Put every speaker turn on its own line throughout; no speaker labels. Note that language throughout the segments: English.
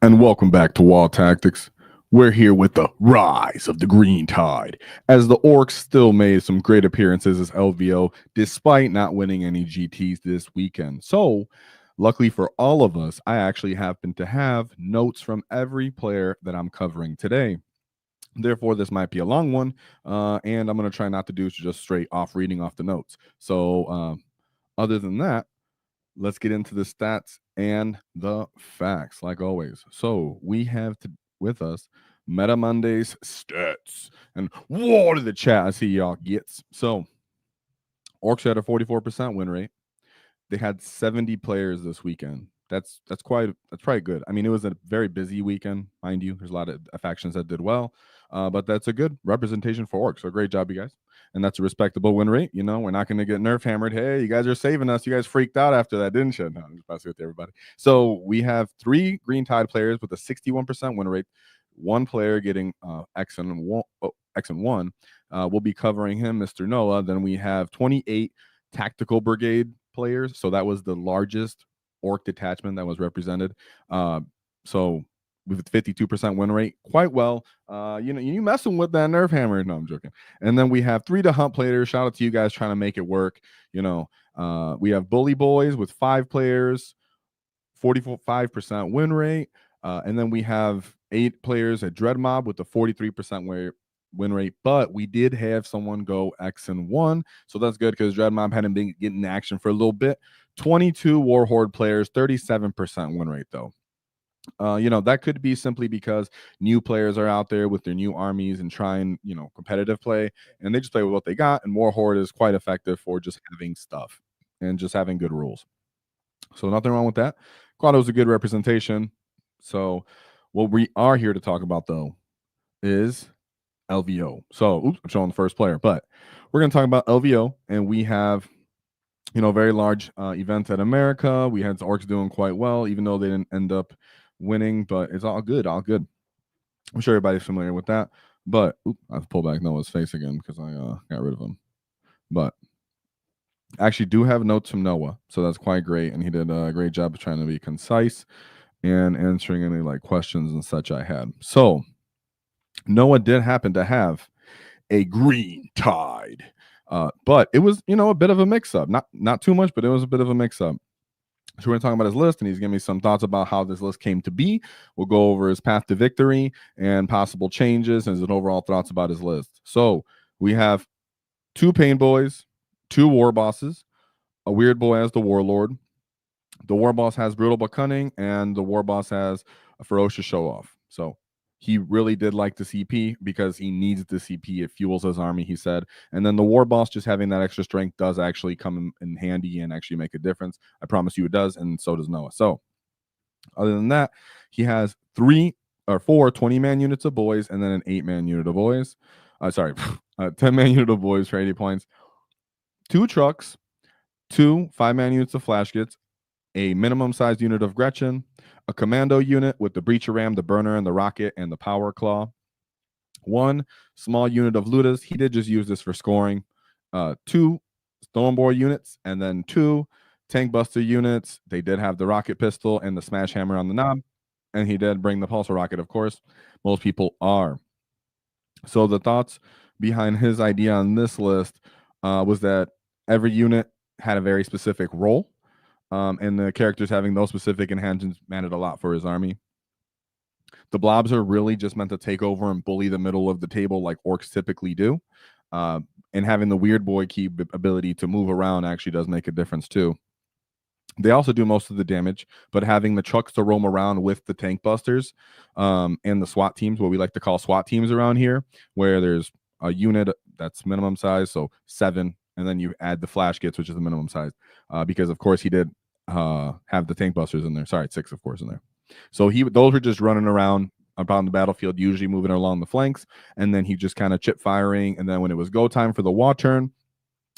And welcome back to Waaaghtaktiks. We're here with the rise of the green tide, as the Orks still made some great appearances as LVO, despite not winning any GTs this weekend. So, luckily for all of us, I actually happen to have notes from every player that I'm covering today. Therefore, this might be a long one, and I'm going to try not to do just straight off reading off the notes. So, other than that, let's get into the stats and the facts, like always. So we have with us Meta Monday's stats. And what are the chat I see y'all gets? So Orks had a 44% win rate. They had 70 players this weekend. That's probably good. I mean, it was a very busy weekend, mind you. There's a lot of factions that did well, but that's a good representation for Orks. So great job, you guys. And that's a respectable win rate. You know, we're not going to get nerf hammered. Hey, you guys are saving us. You guys freaked out after that, didn't you? No, I'm just messing with everybody. So we have 3 Green Tide players with a 61% win rate. One player getting X and one. We'll be covering him, Mr. Noah. Then we have 28 Taktikal Brigade players. So that was the largest Ork detachment that was represented. So with 52% win rate, quite well. You messing with that nerf hammer. No, I'm joking. And then we have 3 to hunt players. Shout out to you guys trying to make it work. We have Bully Boys with 5 players, 45% win rate. And then we have 8 players at Dread Mob with a 43% win rate, but we did have someone go X and 1, so that's good because Dread Mob hadn't been getting action for a little bit. 22 Warhorde players, 37% win rate though. That could be simply because new players are out there with their new armies and trying, competitive play, and they just play with what they got. And Warhorde is quite effective for just having stuff and just having good rules. So nothing wrong with that. Glad it was a good representation. So what we are here to talk about though is LVO. So, I'm showing the first player, but we're going to talk about LVO, and we have, very large events at America. We had the Orks doing quite well, even though they didn't end up winning, but it's all good, all good. I'm sure everybody's familiar with that. But I have to pull back Noah's face again because I got rid of him. But I actually do have notes from Noah, so that's quite great, and he did a great job of trying to be concise and answering any questions and such I had. So Noah did happen to have a green tide. But it was, a bit of a mix-up. Not too much, but it was a bit of a mix-up. So we're going to talk about his list, and he's giving me some thoughts about how this list came to be. We'll go over his path to victory and possible changes and his overall thoughts about his list. So we have 2 Pain Boys, 2 War Bosses, a Weird Boy as the Warlord. The War Boss has Brutal but Cunning, and the War Boss has a Ferocious Show-Off. So he really did like the CP because he needs the CP. It fuels his army, he said. And then the War Boss just having that extra strength does actually come in handy and actually make a difference. I promise you it does, and so does Noah. So other than that, he has 4 20-man units of boys and then an 8-man unit of boys. 10-man unit of boys for 80 points. 2 trucks, 2 5-man units of flash kits, a minimum sized unit of Gretchen, a commando unit with the breacher ram, the burner, and the rocket, and the power claw. 1 small unit of Ludas. He did just use this for scoring. 2 Stormbore units, and then 2 tank buster units. They did have the rocket pistol and the smash hammer on the knob, and he did bring the pulsar rocket, of course. Most people are. So the thoughts behind his idea on this list was that every unit had a very specific role. And the characters having those specific enhancements mattered a lot for his army. The blobs are really just meant to take over and bully the middle of the table like Orks typically do. And having the Weird Boy key ability to move around actually does make a difference too. They also do most of the damage, but having the trucks to roam around with the tank busters and the SWAT teams, what we like to call SWAT teams around here, where there's a unit that's minimum size, so 7, and then you add the flash kits, which is the minimum size, because of course he did have the tank busters in there. Sorry, 6 of course in there. So those were just running around the battlefield, usually moving along the flanks, and then he just kind of chip firing. And then when it was go time for the WAAAGH turn,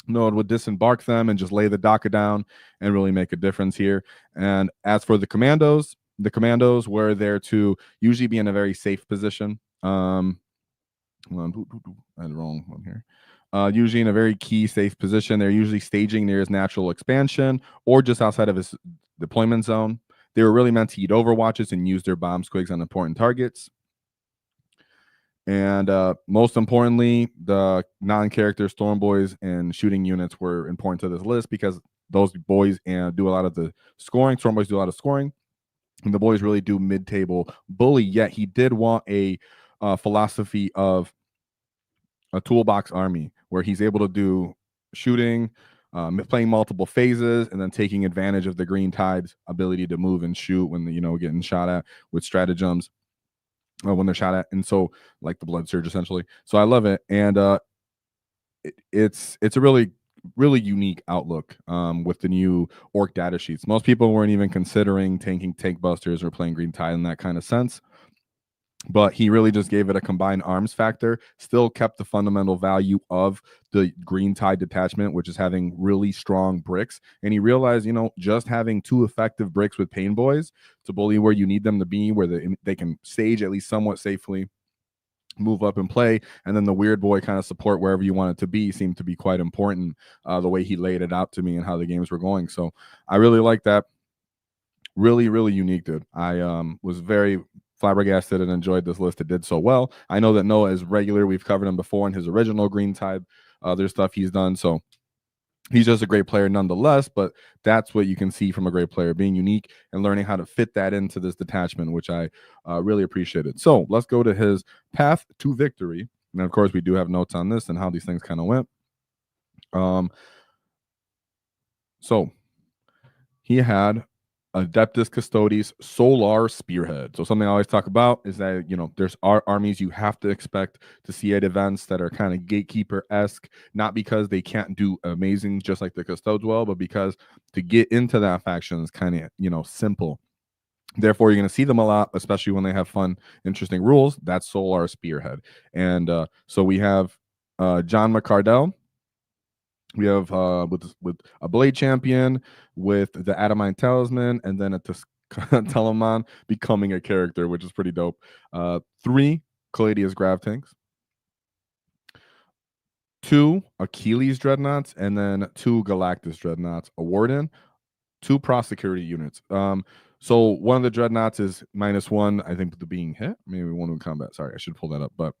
Noah would disembark them and just lay the DACA down and really make a difference here. And as for the commandos were there to usually be in a very safe position. I had the wrong one here. Usually in a very key safe position. They're usually staging near his natural expansion or just outside of his deployment zone. They were really meant to eat overwatches and use their bomb squigs on important targets. And most importantly, the non-character storm boys and shooting units were important to this list because those boys do a lot of the scoring. Storm boys do a lot of scoring, and the boys really do mid-table bully. Yet he did want a philosophy of a toolbox army where he's able to do shooting, playing multiple phases, and then taking advantage of the Green Tide's ability to move and shoot when getting shot at with stratagems when they're shot at, and so like the blood surge essentially. So I love it, and it's a really unique outlook with the new Ork data sheets. Most people weren't even considering tanking tank busters or playing Green Tide in that kind of sense. But he really just gave it a combined arms factor, still kept the fundamental value of the Green Tide detachment, which is having really strong bricks. And he realized, just having 2 effective bricks with Pain Boys to bully where you need them to be, where they can stage at least somewhat safely, move up and play, and then the weird boy kind of support wherever you want it to be, seemed to be quite important, the way he laid it out to me and how the games were going. So I really like that. Really, really unique, dude. I was very flabbergasted and enjoyed this list. It did so well. I know that Noah is regular. We've covered him before in his original Green Tide, other stuff he's done. So he's just a great player nonetheless, but that's what you can see from a great player, being unique and learning how to fit that into this detachment, which I really appreciated. So let's go to his path to victory. And of course, we do have notes on this and how these things kind of went. So he had Adeptus Custodes Solar Spearhead. So something I always talk about is that, there's armies you have to expect to see at events that are kind of gatekeeper-esque, not because they can't do amazing just like the Custodes well, but because to get into that faction is kind of, simple. Therefore, you're going to see them a lot, especially when they have fun, interesting rules. That's Solar Spearhead. And so we have John McCardell. We have with a Blade Champion, with the Adamine Talisman, and then a Telamon becoming a character, which is pretty dope. 3 Caladius Grav Tanks, 2 Achilles Dreadnoughts, and then 2 Galactus Dreadnoughts. A Warden, 2 Prosecurity units. So one of the Dreadnoughts is -1, I think, to being hit. Maybe 1 in combat. Sorry, I should pull that up, but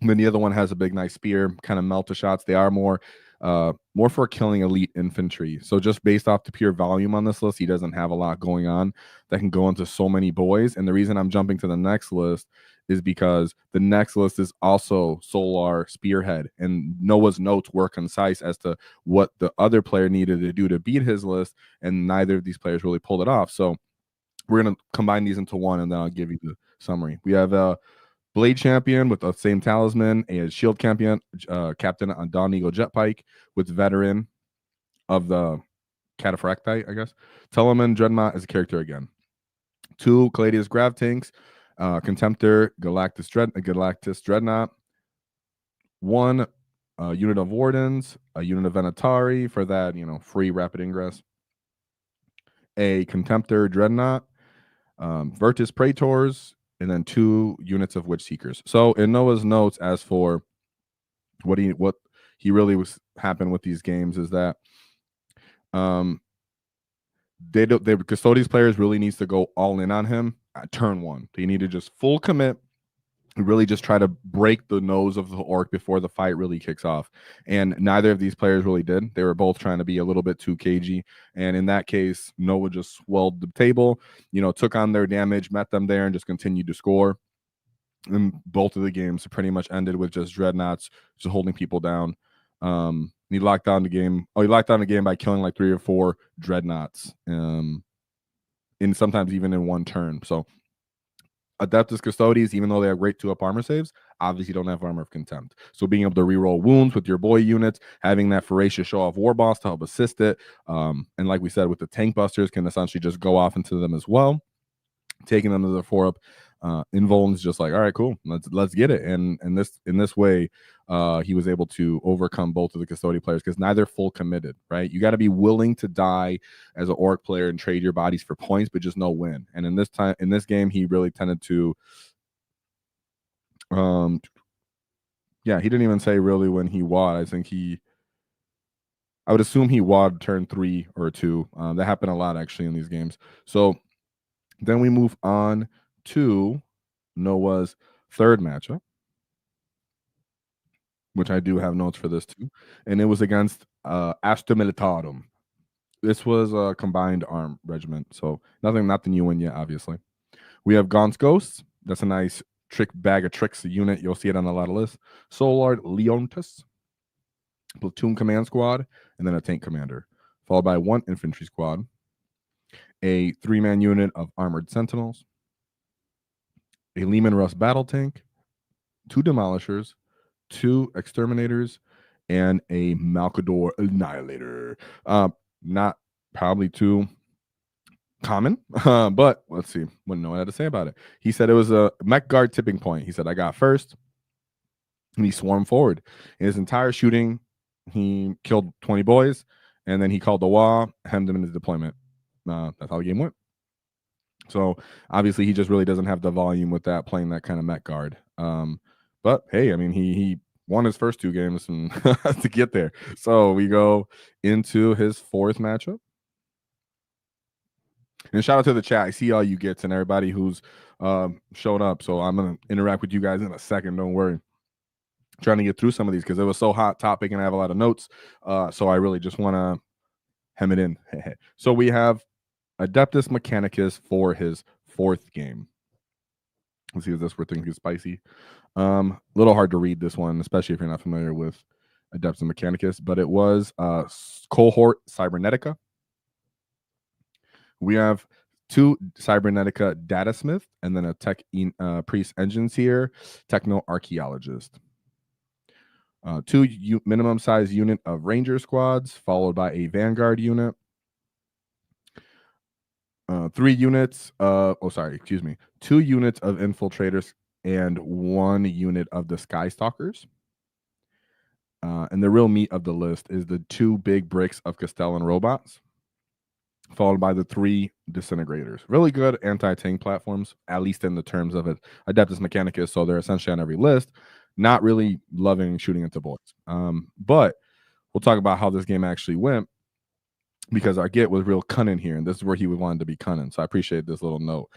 then the other one has a big, nice spear, kind of melta shots. They are more for killing elite infantry. So just based off the pure volume on this list, he doesn't have a lot going on that can go into so many boys. And the reason I'm jumping to the next list is because the next list is also Solar Spearhead, and Noah's notes were concise as to what the other player needed to do to beat his list, and neither of these players really pulled it off. So we're going to combine these into one, and then I'll give you the summary. We have Blade Champion with the same talisman, a Shield Champion, Captain on Dawn Eagle Jetpike with Veteran of the Cataphractite, I guess. Telamon Dreadnought is a character again. 2 Caladius Grav Tanks, Contemptor Galactus Dreadnought. 1 unit of Wardens, a unit of Venatari for that, free rapid ingress. A Contemptor Dreadnought, Virtus Praetors, and then 2 units of Witch Seekers. So in Noah's notes, as for what he really was happened with these games is that the Custodes players really needs to go all in on him at turn 1. They need to just full commit, really just try to break the nose of the Ork before the fight really kicks off. And neither of these players really did. They were both trying to be a little bit too cagey. And in that case, Noah just swelled the table, took on their damage, met them there, and just continued to score. And both of the games pretty much ended with just Dreadnoughts just holding people down. He locked down the game. Oh, he locked down the game by killing like 3 or 4 Dreadnoughts. And sometimes even in one turn. So Adeptus Custodes, even though they have great 2-up armor saves, obviously don't have Armor of Contempt. So being able to reroll wounds with your boy units, having that Voracious Show Off War Boss to help assist it, and like we said, with the Tank Busters, can essentially just go off into them as well, taking them to the 4-up. Invuln's just like, all right, cool, let's get it. And in this way, he was able to overcome both of the Custodian players because neither full committed, right? You got to be willing to die as an Ork player and trade your bodies for points, but just no win. And in this game, he really tended to, he didn't even say really when he WAAGhed. I think I would assume he WAAGhed turn 3 or 2. That happened a lot actually in these games. So Then we move on to Noah's third matchup, which I do have notes for this too, and it was against Astra Militarum. This was a combined arm regiment, so nothing new one yet, obviously. We have Gaunt's Ghosts. That's a nice trick bag of tricks unit. You'll see it on a lot of lists. Soulard Leontus, platoon command squad, and then a tank commander, followed by one infantry squad, a 3-man unit of armored sentinels, a Lehman Russ battle tank, 2 demolishers, 2 exterminators, and a Malkador Annihilator. Not probably too common, but let's see. Wouldn't know what I had to say about it. He said it was a mech guard tipping point. He said, I got first, and he swarmed forward. In his entire shooting, he killed 20 boys, and then he called the WAAAGH, hemmed him in his deployment. That's how the game went. So obviously, he just really doesn't have the volume with that, playing that kind of mech guard. But hey, I mean, he won his first 2 games and to get there. So we go into his 4th matchup. And shout out to the chat. I see all you gets and everybody who's showed up. So I'm going to interact with you guys in a second. Don't worry. Trying to get through some of these because it was so hot topic and I have a lot of notes. So I really just want to hem it in. So we have Adeptus Mechanicus for his 4th game. Let's see if this where things get spicy. A little hard to read this one, especially if you're not familiar with Adeptus Mechanicus, but it was cohort Cybernetica. We have 2 Cybernetica Datasmith and then a Tech Priest Engineer, Techno Archaeologist. 2 minimum size unit of Ranger squads, followed by a Vanguard unit. 3 units. 2 units of Infiltrators and 1 unit of the Sky Stalkers. And the real meat of the list is the 2 big bricks of Castellan robots, followed by the 3 disintegrators. Really good anti-tank platforms, at least in the terms of it. Adeptus Mechanicus, so they're essentially on every list. Not really loving shooting into boys. But we'll talk about how this game actually went, because our get was real cunning here, and this is where he wanted to be cunning. So I appreciate this little note.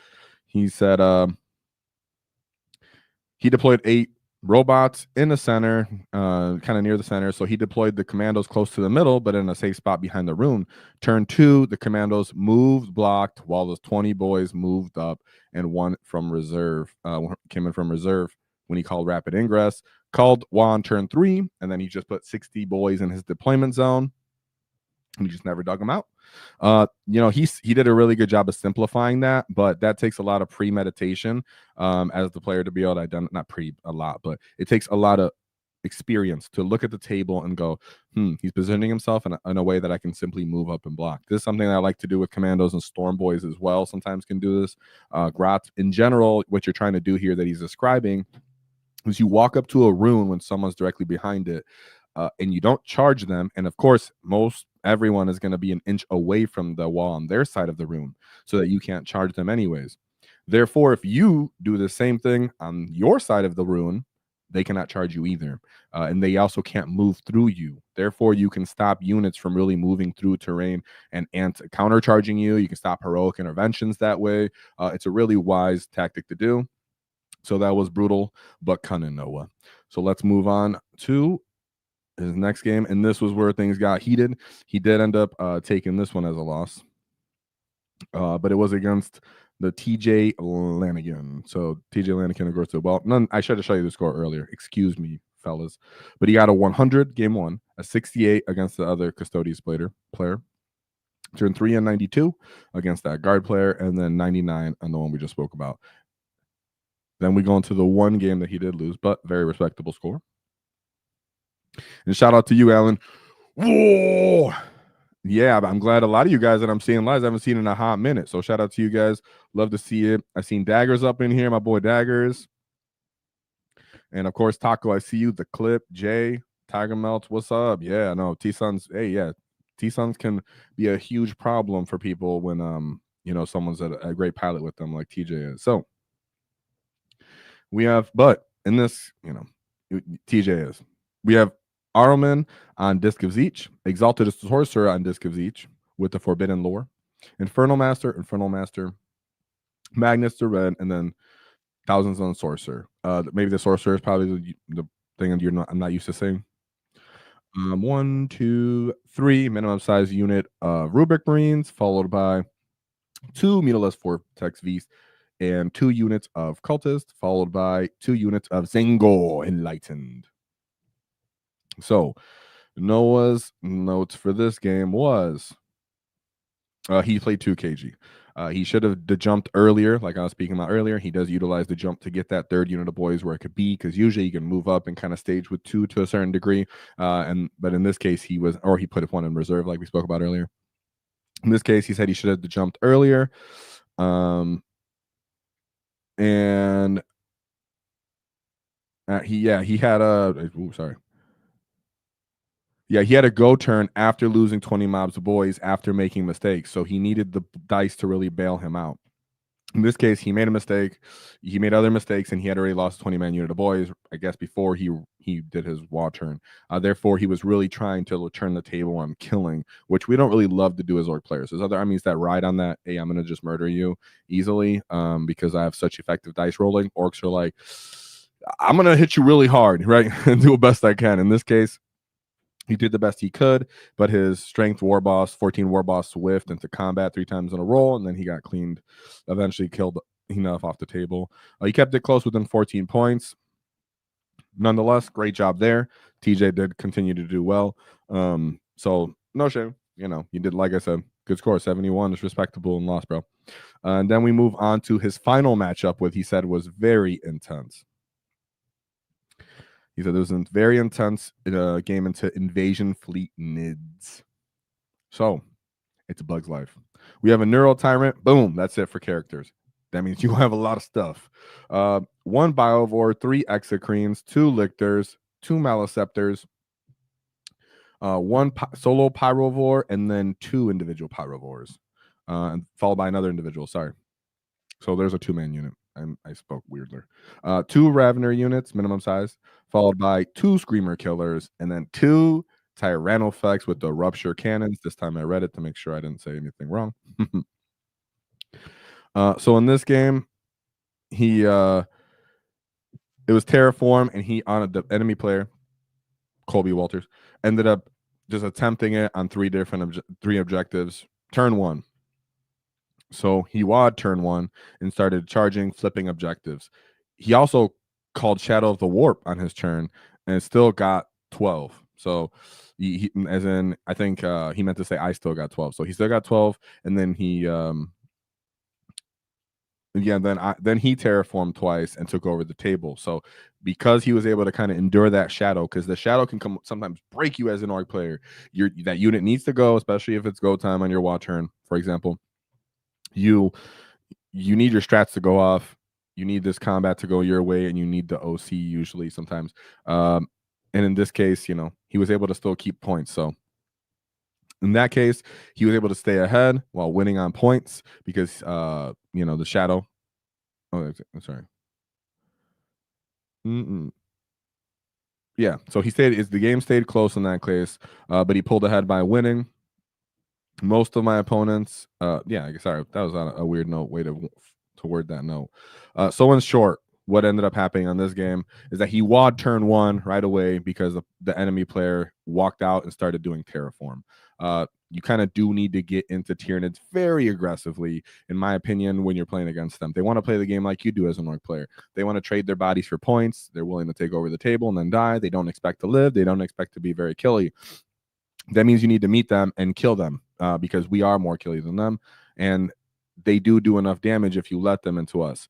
He said he deployed 8 robots in the center, kind of near the center. So he deployed the commandos close to the middle, but in a safe spot behind the rune. Turn 2, the commandos moved, blocked, while those 20 boys moved up, and 1 from reserve came in from reserve when he called rapid ingress. Called WAAAGH on turn 3, and then he just put 60 boys in his deployment zone. And he just never dug them out. He did a really good job of simplifying that, but that takes a lot of premeditation as the player to be able to identify. Not a lot, but it takes a lot of experience to look at the table and go, he's positioning himself in a way that I can simply move up and block. This is something that I like to do with commandos and storm boys as well. Sometimes can do this. Grats in general, what you're trying to do here that he's describing is you walk up to a rune when someone's directly behind it. And you don't charge them. And of course, everyone is going to be an inch away from the wall on their side of the room, so that you can't charge them anyways. Therefore, if you do the same thing on your side of the rune, they cannot charge you either. And they also can't move through you. Therefore, you can stop units from really moving through terrain and countercharging you. You can stop heroic interventions that way. It's a really wise tactic to do. So that was brutal, but cunning, Noah. So let's move on to his next game, and this was where things got heated. He did end up taking this one as a loss, but it was against the TJ Lanigan. So TJ Lanigan, of course, I should have shown you the score earlier. Excuse me, fellas. But he got a 100 game 1, a 68 against the other Custodes player. Turn 3 and 92 against that guard player, and then 99 on the one we just spoke about. Then we go into the one game that he did lose, but very respectable score. And shout out to you, Alan. Whoa! Yeah, I'm glad a lot of you guys that I'm seeing live I haven't seen in a hot minute. So shout out to you guys. Love to see it. I seen Daggers up in here, my boy Daggers. And of course, Taco, I see you. The Clip, Jay, Tiger Melts, what's up? Yeah, no, T-Suns. Hey, yeah. T-Suns can be a huge problem for people when someone's a great pilot with them like TJ is. So we have, but in this, TJ is. We have Arleman on Disc of Zeech, Exalted Sorcerer on Disc of Zeech with the Forbidden Lore, Infernal Master, Magnets to red, and then thousands on sorcerer. Maybe the sorcerer is probably the thing I'm not used to saying. 1, 2, 3 minimum size unit of Rubric Marines, followed by 2 Mutalist Vortex Vs and 2 units of Cultist, followed by 2 units of Zengor Enlightened. So Noah's notes for this game was he played 2 kg. He should have jumped earlier, like I was speaking about earlier. He does utilize the jump to get that third unit of boys where it could be, because usually you can move up and kind of stage with 2 to a certain degree. But in this case, he put 1 in reserve, like we spoke about earlier. In this case, he said he should have jumped earlier. And he had a he had a go turn after losing 20 mobs of boys after making mistakes. So he needed the dice to really bail him out. In this case, he made a mistake. He made other mistakes, and he had already lost 20-man unit of boys, I guess, before he did his WAAAGH turn. Therefore, he was really trying to turn the table on killing, which we don't really love to do as Ork players. There's other armies that ride on that, hey, I'm going to just murder you easily because I have such effective dice rolling. Orks are like, I'm going to hit you really hard, right, and do the best I can. In this case, he did the best he could, but his strength war boss, 14 war boss, whiffed into combat 3 times in a row, and then he got cleaned, eventually killed enough off the table. He kept it close within 14 points. Nonetheless, great job there. TJ did continue to do well. So no shame. You did, like I said, good score. 71 is respectable and lost, bro. And then we move on to his final matchup, which he said was very intense. He said it was a very intense game into Invasion Fleet Nids. So it's a Bug's Life. We have a Neural Tyrant. Boom. That's it for characters. That means you have a lot of stuff. 1 Biovore, 3 Exocrines, 2 Lictors, 2 Maliceptors, 1 solo Pyrovore, and then 2 individual Pyrovores, and followed by another individual. Sorry. So there's a 2-man unit. I spoke weirdly. 2 Ravener units, minimum size, followed by 2 Screamer Killers, and then 2 Tyrannoflex with the Rupture Cannons. This time I read it to make sure I didn't say anything wrong. So in this game, it was Terraform, and he on the enemy player, Colby Walters, ended up just attempting it on 3 objectives. Turn 1. So he WAAGhed turn 1 and started charging, flipping objectives. He also called Shadow of the Warp on his turn and still got 12. So as in, I think he meant to say I still got 12. So he still got 12, and then he then he terraformed twice and took over the table. So because he was able to kind of endure that shadow, because the shadow can sometimes break you as an Ork player. That unit needs to go, especially if it's go time on your WAAGH turn, for example. You need your strats to go off. You need this combat to go your way, and you need the OC usually sometimes. And in this case, he was able to still keep points. So in that case, he was able to stay ahead while winning on points because the shadow. Oh, I'm sorry. Yeah, so the game stayed close in that case, but he pulled ahead by winning. Most of my opponents, sorry, that was on a weird way to word that note. So in short, what ended up happening on this game is that he WAAGhed turn 1 right away because the enemy player walked out and started doing terraform. You kind of do need to get into Tyranids very aggressively, in my opinion, when you're playing against them. They want to play the game like you do as an Ork player. They want to trade their bodies for points. They're willing to take over the table and then die. They don't expect to live. They don't expect to be very killy. That means you need to meet them and kill them because we are more killy than them. And they do enough damage if you let them into us.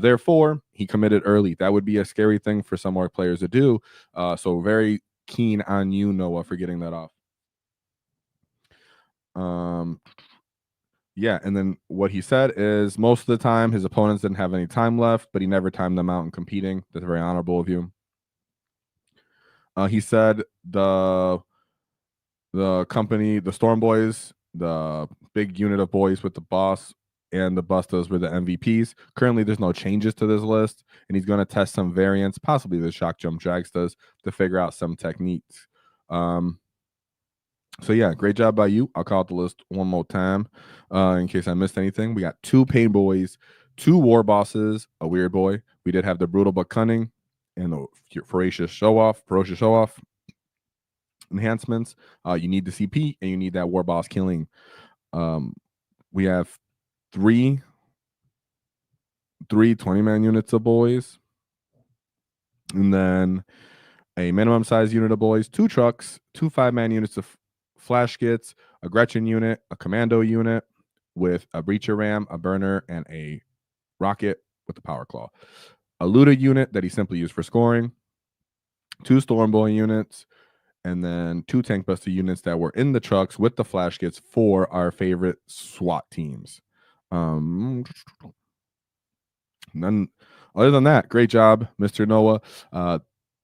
Therefore, he committed early. That would be a scary thing for some Ork players to do. So very keen on you, Noah, for getting that off. Yeah, and then what he said is most of the time his opponents didn't have any time left, but he never timed them out in competing. That's very honorable of you. He said the company, the Storm Boys, the big unit of boys with the boss, and the Bustas were the MVPs. Currently, there's no changes to this list, and he's going to test some variants, possibly the Shock Jump Dragstas, to figure out some techniques. So yeah, great job by you. I'll call out the list one more time in case I missed anything. We got 2 Pain Boys, 2 war bosses, a weird boy. We did have the brutal but cunning and the ferocious show off enhancements. You need the CP and you need that war boss killing. We have three 20-man units of boys, and then a minimum size unit of boys, 2 trucks, 2 5-man units of flash skits, a Gretchen unit, a commando unit with a breacher ram, a burner, and a rocket with the power claw. A looter unit that he simply used for scoring, 2 storm boy units, and then 2 tank buster units that were in the trucks with the flash kits for our favorite SWAT teams. None other than that, great job, Mr. Noah.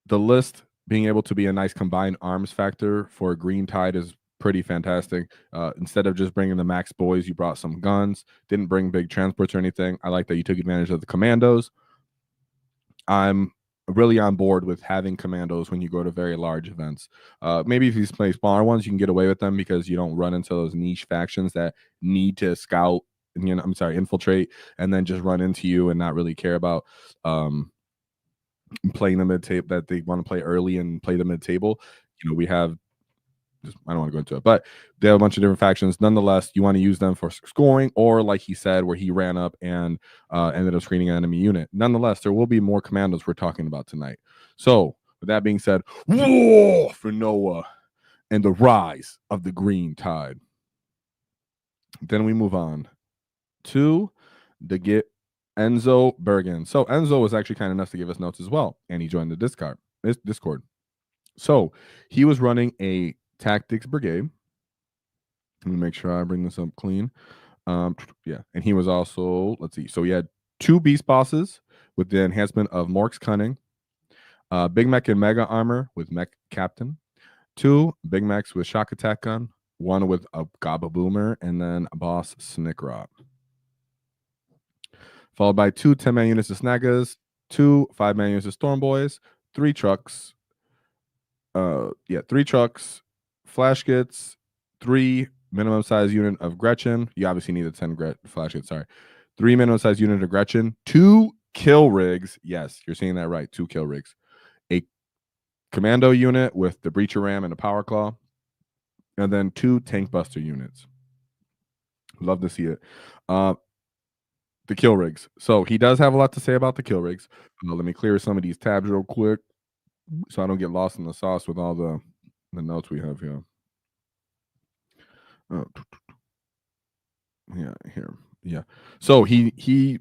The list being able to be a nice combined arms factor for Green Tide is pretty fantastic. Instead of just bringing the max boys, you brought some guns, didn't bring big transports or anything. I like that you took advantage of the commandos. I'm really on board with having commandos when you go to very large events. Maybe if you play smaller ones, you can get away with them because you don't run into those niche factions that need to scout, infiltrate, and then just run into you and not really care about playing the mid table, that they want to play early and play the mid table. We have, I don't want to go into it, but they have a bunch of different factions. Nonetheless, you want to use them for scoring, or like he said, where he ran up and ended up screening an enemy unit. Nonetheless, there will be more commandos we're talking about tonight. So, with that being said, war for Noah and the rise of the Green Tide. Then we move on to the Enzo Bergen. So Enzo was actually kind enough to give us notes as well, and he joined the Discord. So he was running a Tactics Brigade. Let me make sure I bring this up clean. Yeah, and he was also, let's see. So he had 2 beast bosses with the enhancement of Mork's Cunning, Big Mech and Mega Armor with Mech Captain, 2 Big Mechs with Shock Attack Gun, 1 with a Gaba Boomer, and then a boss Snickrot. Followed by 2 10-man units of Snaggas, 2 5-man units of Storm Boys, 3 trucks. 3 trucks, flash kits, 3 minimum size unit of Gretchen. You obviously need a 10 flash kits, sorry. 3 minimum size unit of Gretchen, 2 kill rigs. Yes, you're seeing that right, 2 kill rigs. A commando unit with the breacher ram and a power claw, and then 2 tank buster units. Love to see it. The kill rigs. So he does have a lot to say about the kill rigs. Let me clear some of these tabs real quick so I don't get lost in the sauce with all the notes we have here. Yeah. So he's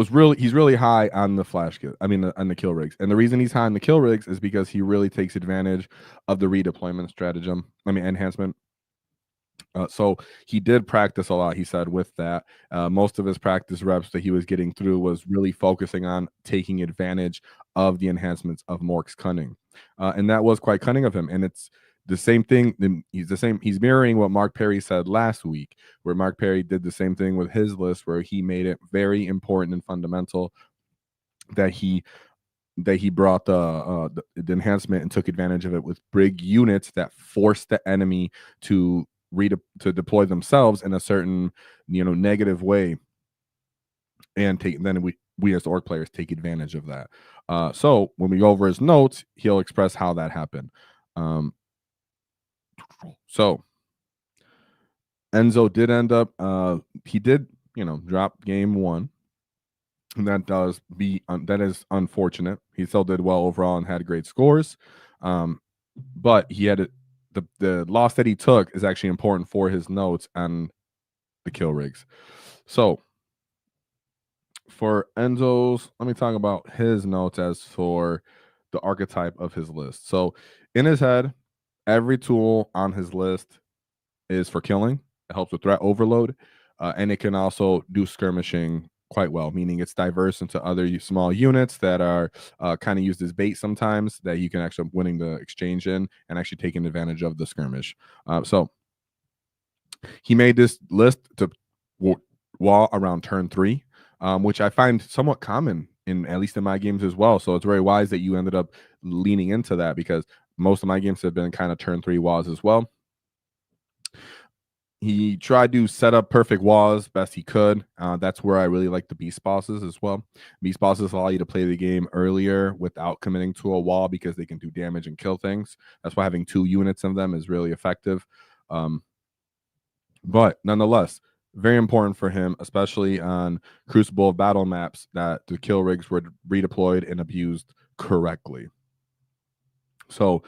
really high on the flash kit. On the kill rigs. And the reason he's high on the kill rigs is because he really takes advantage of the redeployment stratagem. Enhancement. So he did practice a lot, he said, with that. Most of his practice reps that he was getting through was really focusing on taking advantage of the enhancements of Mork's Cunning. And that was quite cunning of him. And it's the same thing. He's mirroring what Mark Perry said last week, where Mark Perry did the same thing with his list, where he made it very important and fundamental that he brought the enhancement and took advantage of it with big units that forced the enemy to deploy themselves in a certain negative way, and then we as Ork players take advantage of that. So when we go over his notes, he'll express how that happened. So Enzo did end up he did drop game 1, and that is unfortunate. He still did well overall and had great scores, but he had the loss that he took is actually important for his notes on the kill rigs. So for Enzo's, let me talk about his notes as for the archetype of his list. So in his head, every tool on his list is for killing. It helps with threat overload, and it can also do skirmishing quite well, meaning it's diverse into other small units that are kind of used as bait sometimes, that you can actually winning the exchange in and actually taking advantage of the skirmish. So he made this list to wall around turn 3, which I find somewhat common at least in my games as well. So it's very wise that you ended up leaning into that, because most of my games have been kind of turn 3 walls as well. He tried to set up perfect walls best he could. That's where I really like the beast bosses as well. Beast bosses allow you to play the game earlier without committing to a wall because they can do damage and kill things. That's why having 2 units of them is really effective. But nonetheless, very important for him, especially on Crucible battle maps, that the kill rigs were redeployed and abused correctly. So,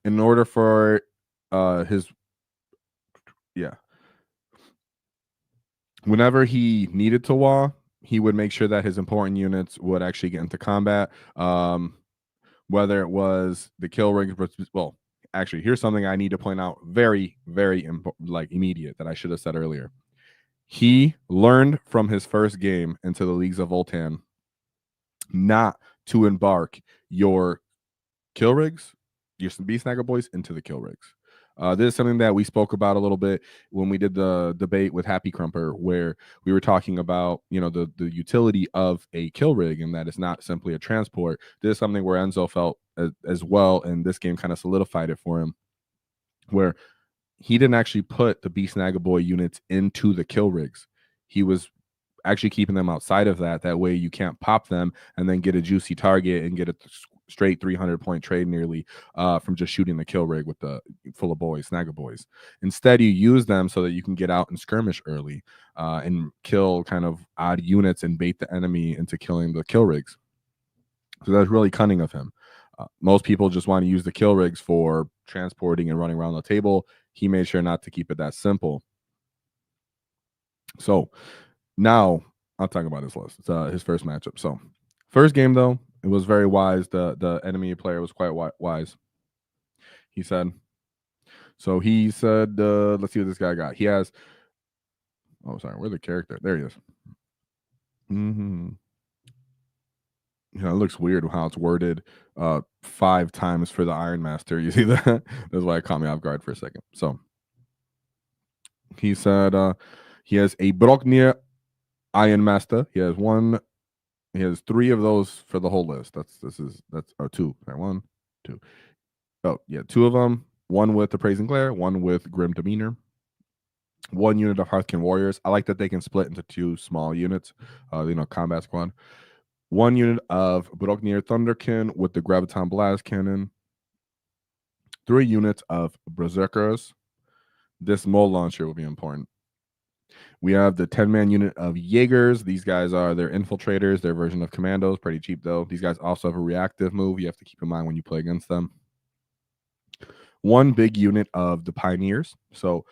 in order for whenever he needed to WAAGH, he would make sure that his important units would actually get into combat. Whether it was the kill rig, well, actually, here's something I need to point out very, very immediate that I should have said earlier. He learned from his first game into the Leagues of Voltan not to embark your kill rigs, your beast snagger boys into the kill rigs. This is something that we spoke about a little bit when we did the debate with Happy Crumper, where we were talking about, the utility of a kill rig and that it's not simply a transport. This is something where Enzo felt as well, and this game kind of solidified it for him, where he didn't actually put the Beast Nagaboy units into the kill rigs. He was actually keeping them outside of that. That way you can't pop them and then get a juicy target and get a straight 300-point trade nearly from just shooting the kill rig with the full of boys, snagger boys. Instead, you use them so that you can get out and skirmish early and kill kind of odd units and bait the enemy into killing the kill rigs. So that's really cunning of him. Most people just want to use the kill rigs for transporting and running around the table. He made sure not to keep it that simple. So now I'll talk about his list. It's his first matchup. So first game, though, it was very wise. The enemy player was quite wise. He said, let's see what this guy got. He has, where's the character? There he is. It looks weird how it's worded 5 times for the Iron Master. You see that? That's why it caught me off guard for a second. So he said he has a Broknir Iron Master. He has 3 of those for the whole list. That's 2. Right, 1, 2. Oh, yeah, 2 of them. 1 with the Praising Glare, 1 with Grim Demeanor. 1 unit of Hearthkin Warriors. I like that they can split into 2 small units, combat squad. 1 unit of Broknir Thunderkin with the Graviton Blast Cannon. 3 units of Berserkers. This mole launcher will be important. We have the 10-man unit of Jaegers. These guys are their infiltrators, their version of commandos. Pretty cheap, though. These guys also have a reactive move you have to keep in mind when you play against them. 1 big unit of the Pioneers. So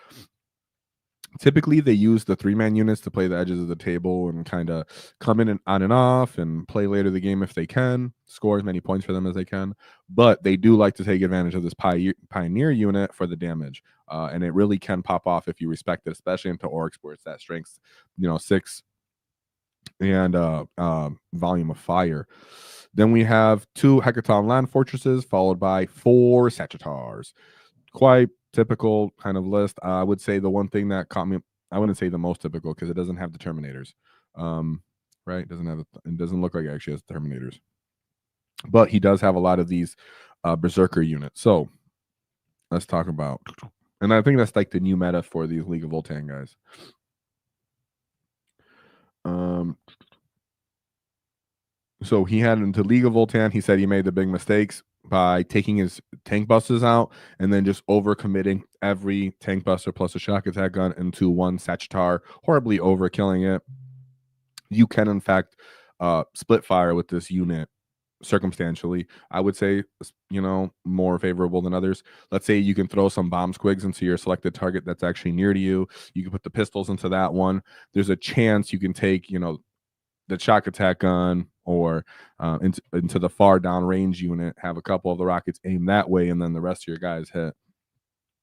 typically, they use the 3-man units to play the edges of the table and kind of come in and on and off and play later the game if they can, score as many points for them as they can. But they do like to take advantage of this Pioneer unit for the damage. And it really can pop off if you respect it, especially into Orks where it's that strength, 6 and volume of fire. Then we have 2 Hecaton Land Fortresses followed by 4 Sagittars. Quite typical kind of list. I would say the one thing that caught me, I wouldn't say the most typical because it doesn't have the Terminators. Right? It doesn't look like it actually has the Terminators. But he does have a lot of these Berserker units. So let's talk about, and I think that's like the new meta for these League of Voltan guys. So he had into League of Voltan, he said he made the big mistakes by taking his tank busters out and then just overcommitting every tank buster plus a shock attack gun into 1 Sagittar, horribly overkilling it. You can, in fact, split fire with this unit circumstantially. I would say, more favorable than others. Let's say you can throw some bomb squigs into your selected target that's actually near to you. You can put the pistols into that one. There's a chance you can take, the shock attack gun or into the far down range unit, have a couple of the rockets aim that way, and then the rest of your guys hit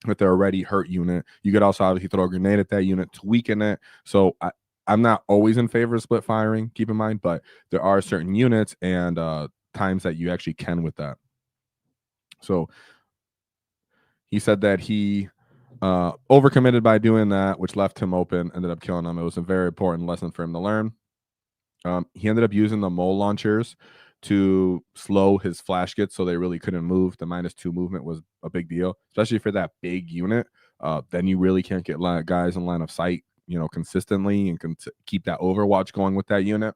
with their already hurt unit. You could also obviously throw a grenade at that unit to weaken it. So I'm not always in favor of split firing, keep in mind, but there are certain units and times that you actually can with that. So he said that he overcommitted by doing that, which left him open, ended up killing him. It was a very important lesson for him to learn. He ended up using the mole launchers to slow his flash gets so they really couldn't move. The -2 movement was a big deal, especially for that big unit. then you really can't get guys in line of sight, consistently and keep that overwatch going with that unit.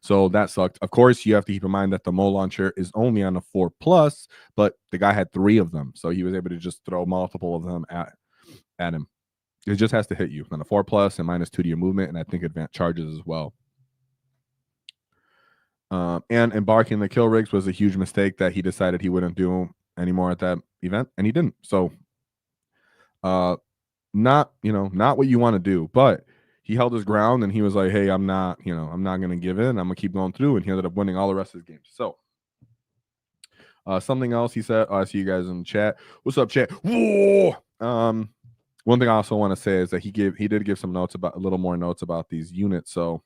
So that sucked. Of course, you have to keep in mind that the Mo launcher is only on a 4+, but the guy had 3 of them, so he was able to just throw multiple of them at him. It just has to hit you. Then a 4+ and -2 to your movement, and I think advanced charges as well. And embarking the kill rigs was a huge mistake that he decided he wouldn't do anymore at that event, and he didn't. So, not what you want to do, but he held his ground and he was like, "Hey, I'm not going to give in. I'm going to keep going through," and he ended up winning all the rest of his games. So, something else he said. I see you guys in the chat. What's up, chat? Whoa! One thing I also want to say is that he did give some notes about a little more notes about these units. So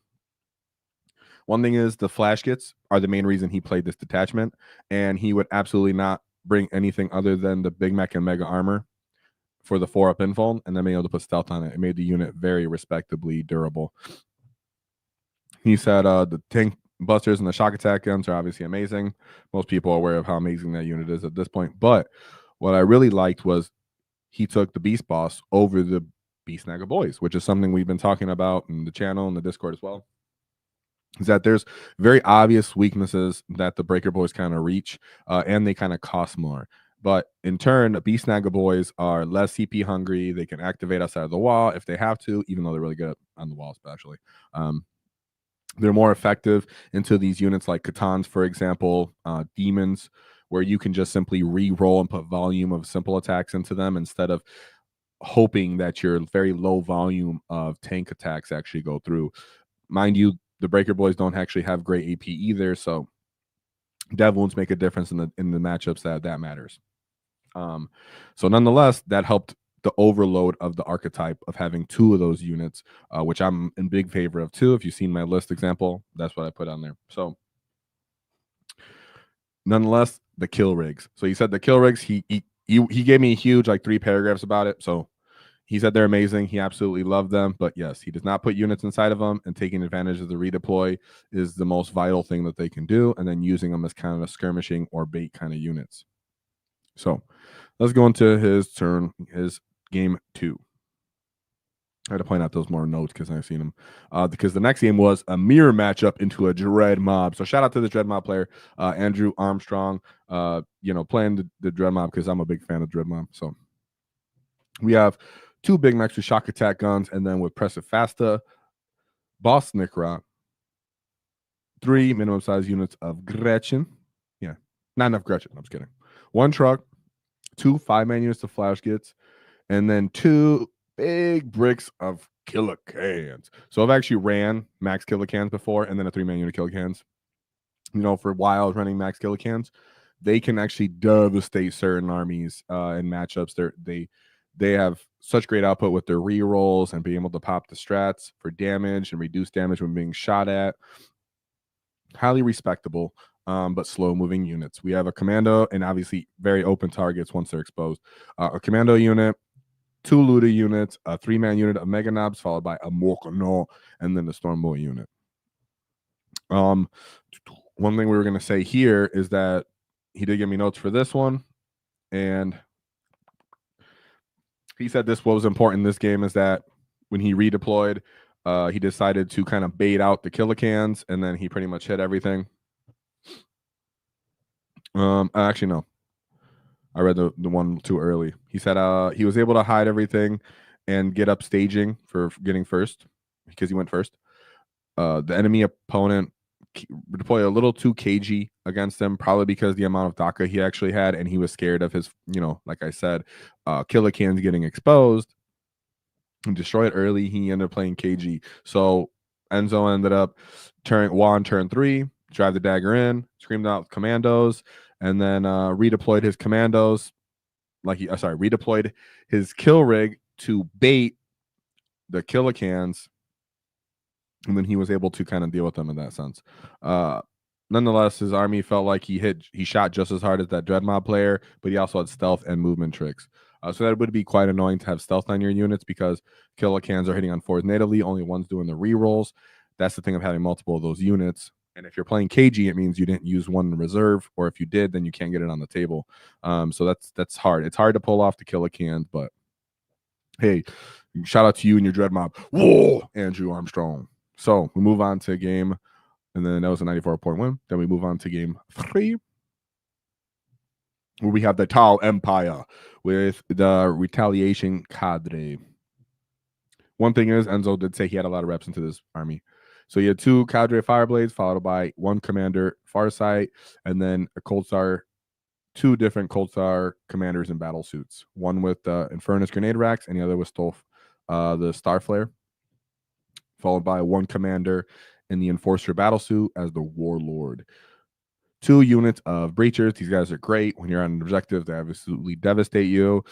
one thing is the flash kits are the main reason he played this detachment, and he would absolutely not bring anything other than the Big Mech and Mega Armor for the 4-up info, and then being able to put stealth on it. It made the unit very respectably durable. He said the tank busters and the shock attack guns are obviously amazing. Most people are aware of how amazing that unit is at this point. But what I really liked was he took the Beast Boss over the Beast Snagger Boys, which is something we've been talking about in the channel and the Discord as well. Is that there's very obvious weaknesses that the Breaker Boys kind of reach, and they kind of cost more. But in turn, the Beast Snagger Boys are less CP hungry. They can activate outside of the wall if they have to, even though they're really good on the wall, especially. They're more effective into these units like Katans, for example, Demons, where you can just simply re-roll and put volume of simple attacks into them instead of hoping that your very low volume of tank attacks actually go through. Mind you, the Breaker Boys don't actually have great AP either, so dev wounds make a difference in the matchups that matters. So nonetheless, that helped the overload of the archetype of having 2 of those units, which I'm in big favor of too. If you've seen my list example, that's what I put on there. So nonetheless, the kill rigs. So he said the kill rigs, he gave me a huge 3 paragraphs about it. So he said they're amazing. He absolutely loved them. But yes, he does not put units inside of them, and taking advantage of the redeploy is the most vital thing that they can do, and then using them as kind of skirmishing or bait kind of units. So let's go into his game 2. I had to point out those more notes because I've seen them. Because the next game was a mirror matchup into a Dread Mob. So shout out to the Dread Mob player, Andrew Armstrong. Playing the Dread Mob because I'm a big fan of Dread Mob. So we have 2 Big Mechs with shock attack guns, and then with Pressive Fasta, Boss Nikra, 3 minimum size units of Gretchen. Yeah, not enough Gretchen. I'm just kidding. 1 truck, 2 5-man units of flash kits, and then 2 big bricks of killer cans. So I've actually ran max killer cans before, and then a 3-man unit killer cans. For a while I was running max killer cans. They can actually devastate certain armies in matchups. They have such great output with their rerolls and being able to pop the strats for damage and reduce damage when being shot at. Highly respectable, but slow-moving units. We have a commando and obviously very open targets once they're exposed. A commando unit, 2 Luda units, a 3-man unit of Mega Knobs, followed by a Morkono, and then the Stormboy unit. One thing we were going to say here is that he did give me notes for this one, and he said what was important in this game is that when he redeployed, he decided to kind of bait out the killer cans, and then he pretty much hit everything. Actually, no. I read the one too early. He said he was able to hide everything and get up staging for getting first because he went first. The enemy opponent deployed a little too cagey against him, probably because the amount of DACA he actually had, and he was scared of his, like I said, killer cans getting exposed and destroyed early. He ended up playing cagey. So Enzo ended up turn 3, drive the dagger in, screamed out commandos, and then redeployed his commandos. Redeployed his kill rig to bait the killer cans, and then he was able to kind of deal with them in that sense. Nonetheless, his army felt like he shot just as hard as that Dread Mob player, but he also had stealth and movement tricks. So that would be quite annoying to have stealth on your units because killer cans are hitting on 4s natively. Only one's doing the rerolls. That's the thing of having multiple of those units. And if you're playing KG, it means you didn't use one in reserve, or if you did, then you can't get it on the table. So that's hard. It's hard to pull off to kill a can, but hey, shout out to you and your dread mob. Whoa, Andrew Armstrong. So we move on to game, and then that was a 94-point win. Then we move on to game 3, where we have the Tau Empire with the Retaliation Cadre. One thing is, Enzo did say he had a lot of reps into this army. So he had 2 Cadre Fireblades, followed by 1 Commander Farsight, and then a Cold Star, 2 different Cold Star commanders in battle suits. One with Infernus Grenade Racks, and the other with Stolf, the Star Flare, followed by 1 commander in the Enforcer battle suit as the Warlord. 2 units of Breachers. These guys are great. When you're on an objective, they absolutely devastate you.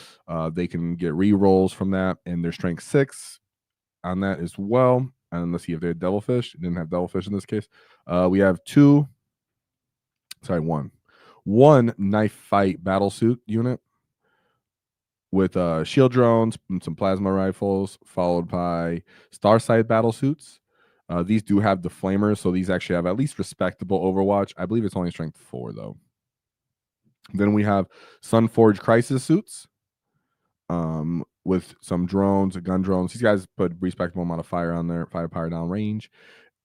They can get re-rolls from that, and their strength 6 on that as well. And let's see if they had Devilfish. It didn't have Devilfish in this case. We have 1 knife fight battle suit unit with shield drones and some plasma rifles, followed by Starsight battle suits. These do have the flamers, so these actually have at least respectable Overwatch. I believe it's only strength 4 though. Then we have Sunforge Crisis suits, with some drones, gun drones. These guys put respectable amount of fire on there, firepower down range.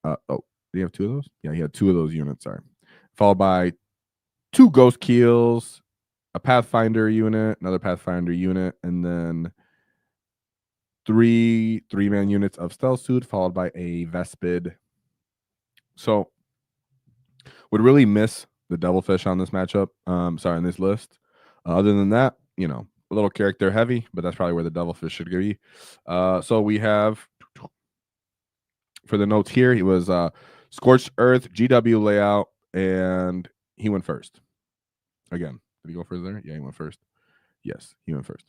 Oh, do you have 2 of those? Yeah, he had 2 of those units. Sorry, followed by 2 Ghost Keels, a Pathfinder unit, another Pathfinder unit, and then 3 3-man units of Stealth Suit, followed by a Vespid. So, would really miss the Devilfish on this matchup. Sorry, on this list. Other than that, you know, a little character heavy, but that's probably where the Devilfish should be. So we have, for the notes here, he was Scorched Earth, GW layout, and he went first. Again, did he go first there? Yeah, he went first. Yes, he went first.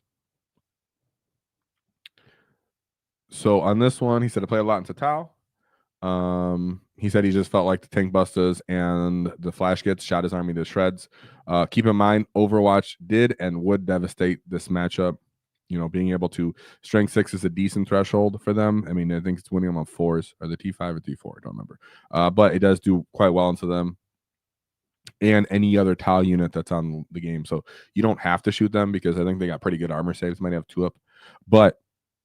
So on this one, he said to play a lot in Total. He said he just felt like the tank busters and the flash gets shot his army to shreds. Keep in mind, Overwatch did and would devastate this matchup. You know, being able to strength 6 is a decent threshold for them. I mean, I think it's winning them on 4s, or the T5 or T4, I don't remember. But it does do quite well into them and any other tile unit that's on the game. So you don't have to shoot them because I think they got pretty good armor saves. Might have 2 up, but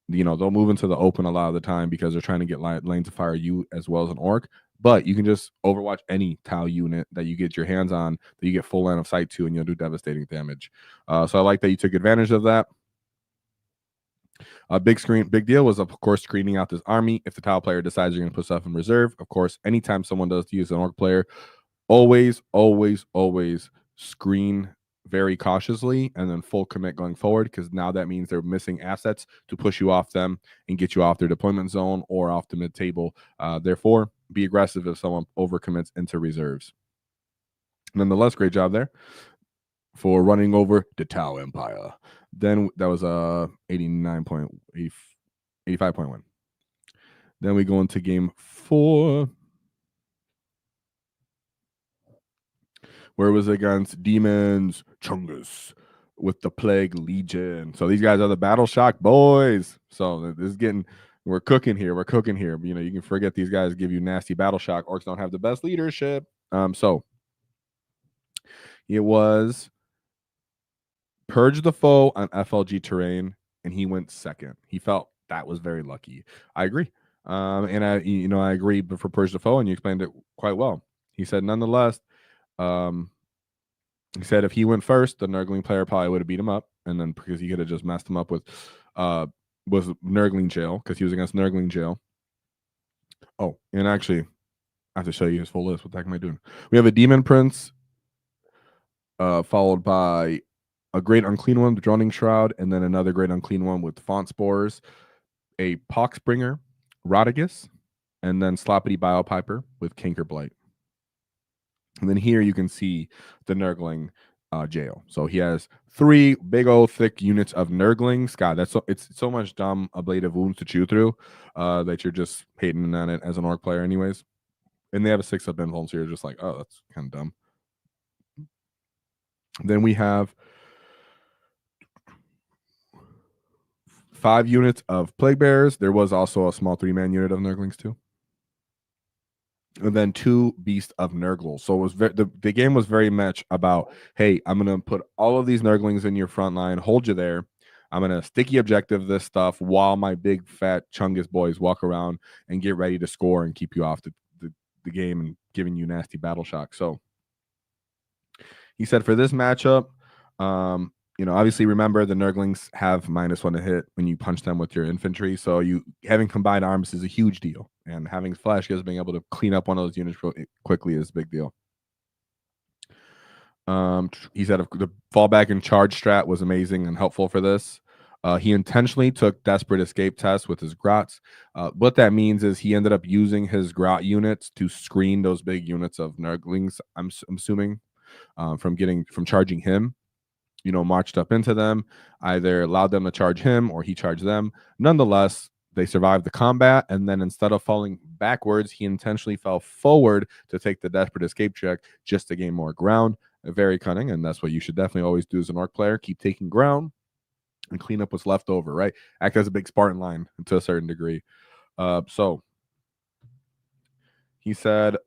you know, they'll move into the open a lot of the time because they're trying to get lanes to fire you as well as an orc. But you can just Overwatch any tile unit that you get your hands on that you get full line of sight to, and you'll do devastating damage. So I like that you took advantage of that. Big deal was, of course, screening out this army. If the tile player decides you're going to put stuff in reserve, of course, anytime someone does use an orc player, always screen very cautiously and then full commit going forward, because now that means they're missing assets to push you off them and get you off their deployment zone or off the mid table. Therefore, be aggressive if someone overcommits into reserves. Nonetheless, great job there for running over the Tau Empire. Then that was a 85-point win. Then we go into game 4, where it was against Demons Chungus with the Plague Legion. So these guys are the Battle Shock boys. So this is we're cooking here. You know, you can forget these guys give you nasty Battle Shock. Orcs don't have the best leadership. So it was Purge the Foe on FLG terrain, and he went second. He felt that was very lucky. I agree. And I agree, but for Purge the Foe, and you explained it quite well. He said, nonetheless, he said if he went first, the Nurgling player probably would have beat him up, and then because he could have just messed him up with was Nurgling Jail, because he was against Nurgling Jail. Oh, and actually, I have to show you his full list. What the heck am I doing? We have a Demon Prince, followed by a Great Unclean One, the Droning Shroud, and then another Great Unclean One with Font Spores, a Poxbringer, Rodigus, and then Sloppity Biopiper with Canker Blight. And then here you can see the Nurgling jail. So he has 3 big old thick units of Nurglings. God, it's so much dumb ablative wounds to chew through that you're just hating on it as an orc player anyways. And they have a 6-up invuln, so you're just like, oh, that's kind of dumb. Then we have 5 units of Plague Bearers. There was also a small 3-man unit of Nurglings too. and then 2 Beast of Nurgle. So it was the game was very much about, hey, I'm gonna put all of these Nurglings in your front line, hold you there. I'm gonna sticky objective this stuff while my big fat Chungus boys walk around and get ready to score and keep you off the game and giving you nasty battle shock. So he said for this matchup, obviously remember the Nurglings have -1 to hit when you punch them with your infantry. So you having combined arms is a huge deal, and having flash kills, being able to clean up one of those units quickly is a big deal. He said the fallback and charge strat was amazing and helpful for this. He intentionally took desperate escape tests with his grots. What that means is he ended up using his grot units to screen those big units of Nurglings. I'm assuming from charging him. Marched up into them, either allowed them to charge him or he charged them. Nonetheless, they survived the combat, and then instead of falling backwards, he intentionally fell forward to take the desperate escape check just to gain more ground. Very cunning, and that's what you should definitely always do as an Ork player. Keep taking ground and clean up what's left over, right? Act as a big Spartan line to a certain degree. So he said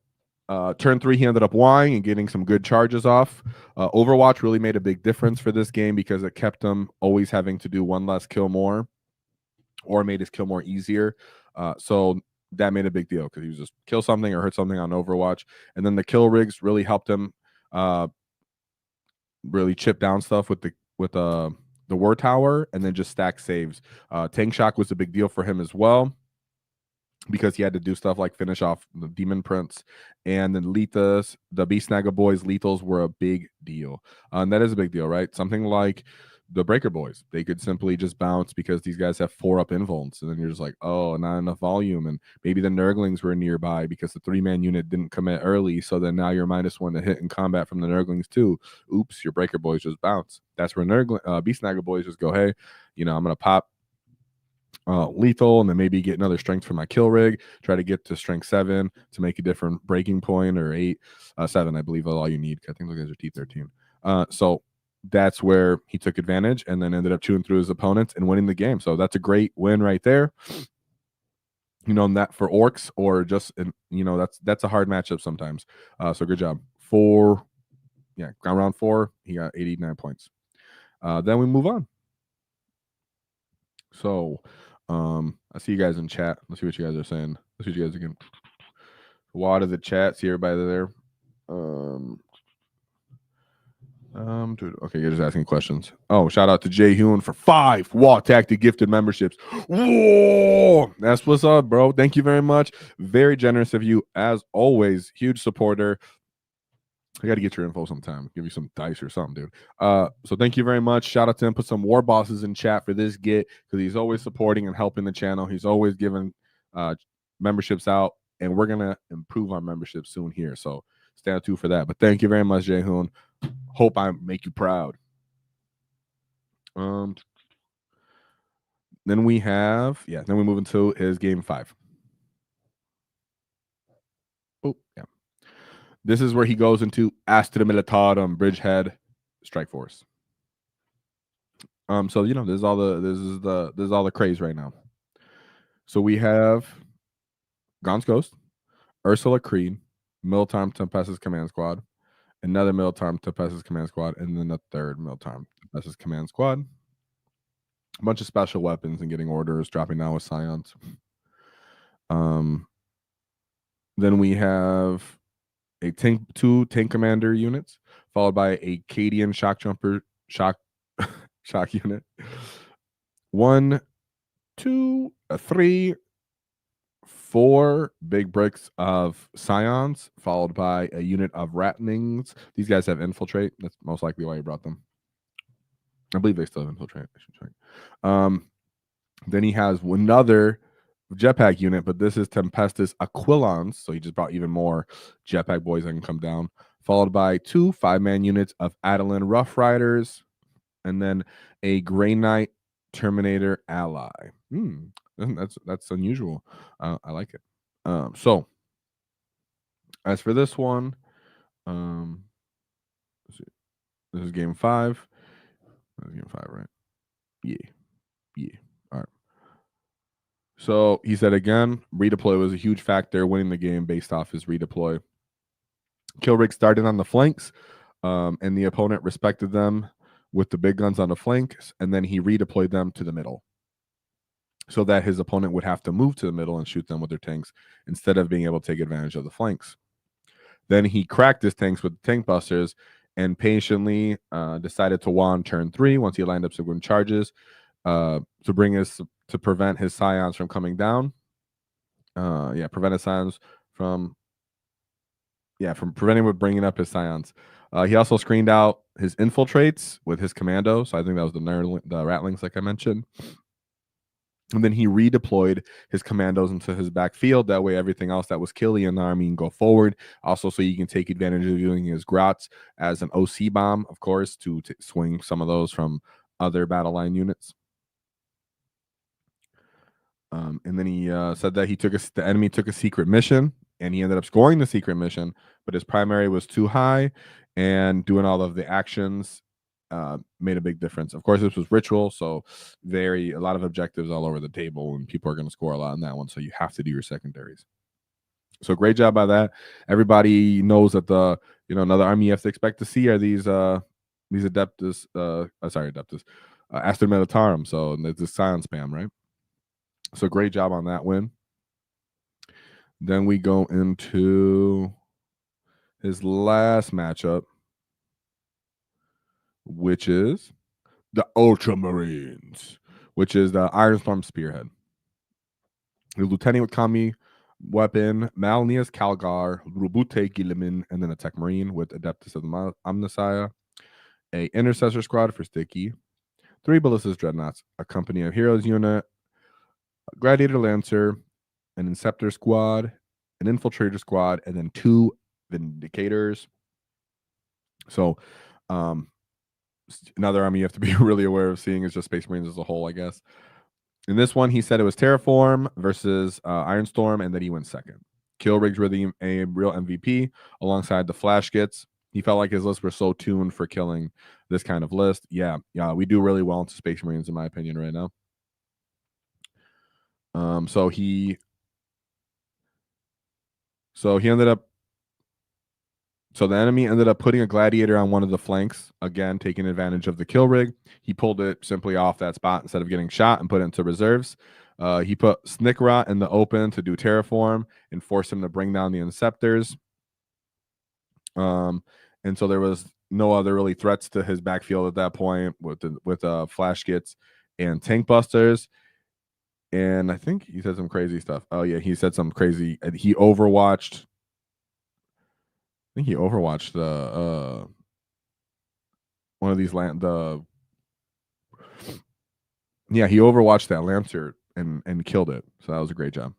turn 3, he ended up WAAAGHing and getting some good charges off. Overwatch really made a big difference for this game because it kept him always having to do one less kill more, or made his kill more easier. So that made a big deal because he was just kill something or hurt something on Overwatch. And then the kill rigs really helped him really chip down stuff with the war tower, and then just stack saves. Tank shock was a big deal for him as well, because he had to do stuff like finish off the Demon Prince, and then Lethas, the Beast Snagger boys, lethals were a big deal. And that is a big deal, right? Something like the Breaker boys, they could simply just bounce because these guys have 4 up invulns, and then you're just like, oh, not enough volume. And maybe the Nurglings were nearby because the 3-man unit didn't commit early, so then now you're -1 to hit in combat from the Nurglings too. Oops, your Breaker boys just bounce. That's where Beast Snagger boys just go, hey, I'm gonna pop lethal, and then maybe get another strength for my kill rig, try to get to strength 7 to make a different breaking point, or 8, 7, I believe, all you need. I think those guys are T13. So that's where he took advantage and then ended up chewing through his opponents and winning the game. So that's a great win right there. That for Orks, or just, that's a hard matchup sometimes. So good job. Round 4, he got 89 points. Then we move on. So I see you guys in chat. Let's see what you guys are saying. Let's see what you guys are getting. Water the chat. See everybody there. Dude, okay, you're just asking questions. Oh, shout out to Jay Hune for 5 Waaaghtaktiks gifted memberships. Whoa, that's what's up, bro. Thank you very much. Very generous of you, as always. Huge supporter. I got to get your info sometime. Give you some dice or something, dude. So thank you very much. Shout out to him. Put some war bosses in chat for this get, because he's always supporting and helping the channel. He's always giving memberships out, and we're gonna improve our membership soon here. So stay tuned for that. But thank you very much, Jay Hoon. Hope I make you proud. Then we move into his game 5. Oh, yeah. This is where he goes into Astra Militarum, Bridgehead, Strike Force. So this is all the craze right now. So we have Gaunt's Ghost, Ursula Creed, Miltarm Tempestus Command Squad, another Miltarm Tempestus Command Squad, and then a third Miltarm Tempestus Command Squad. A bunch of special weapons and getting orders, dropping down with Scions. Then we have two tank commander units, followed by a Cadian shock unit. 1, 2, 3, 4 big bricks of Scions, followed by a unit of Ratnings. These guys have infiltrate. That's most likely why you brought them. I believe they still have infiltrate. I should check. Then he has another jetpack unit, but this is Tempestus Aquilons, so he just brought even more jetpack boys that can come down, followed by 2 5-man units of Adeline Rough Riders, and then a Grey Knight Terminator ally. That's unusual. I like it. So as for this one, this is game 5. Game 5, right? Yeah. All right. So he said again, redeploy was a huge factor, winning the game based off his redeploy. Kilrig started on the flanks, and the opponent respected them with the big guns on the flanks, and then he redeployed them to the middle so that his opponent would have to move to the middle and shoot them with their tanks instead of being able to take advantage of the flanks. Then he cracked his tanks with tank busters and patiently decided to WAAGH on turn 3 once he lined up some good charges to prevent his scions from coming down. Prevent his scions from preventing him with bringing up his scions. He also screened out his infiltrates with his commando. So I think that was the ratlings, like I mentioned. And then he redeployed his commandos into his backfield. That way, everything else that was killing in the army can go forward. Also, so you can take advantage of using his grots as an OC bomb, of course, to swing some of those from other battle line units. And then he said that the enemy took a secret mission, and he ended up scoring the secret mission, but his primary was too high, and doing all of the actions made a big difference. Of course, this was ritual, so a lot of objectives all over the table, and people are going to score a lot on that one. So you have to do your secondaries. So great job by that. Everybody knows that another army you have to expect to see are these adeptus, Astra Militarum. So it's a silent spam, right? So great job on that win. Then we go into his last matchup, which is the Ultramarines, which is the Ironstorm Spearhead. The Lieutenant with Kami weapon, Malnius Calgar, Rubute Gilliman, and then a Tech Marine with Adeptus of the Omnissiah, a Intercessor Squad for Sticky, 3 Ballistas Dreadnoughts, a Company of Heroes unit, a Gladiator Lancer, an Inceptor Squad, an Infiltrator Squad, and then 2 Vindicators. So another army you have to be really aware of seeing is just Space Marines as a whole, I guess. In this one, he said it was Terraform versus Ironstorm, and that he went second. Kilrigs were a real MVP alongside the Flash Gits. He felt like his lists were so tuned for killing this kind of list. Yeah, we do really well into Space Marines, in my opinion, right now. So he ended up. So the enemy ended up putting a gladiator on one of the flanks, again, taking advantage of the kill rig. He pulled it simply off that spot instead of getting shot and put it into reserves. He put Snickrot in the open to do terraform and force him to bring down the Inceptors. And so there was no other really threats to his backfield at that point with Flash Gits and Tank Busters. And I think he said some crazy stuff. Oh, yeah, he said some crazy. He overwatched. I think he overwatched the one of these he overwatched that Lancer and killed it. So that was a great job.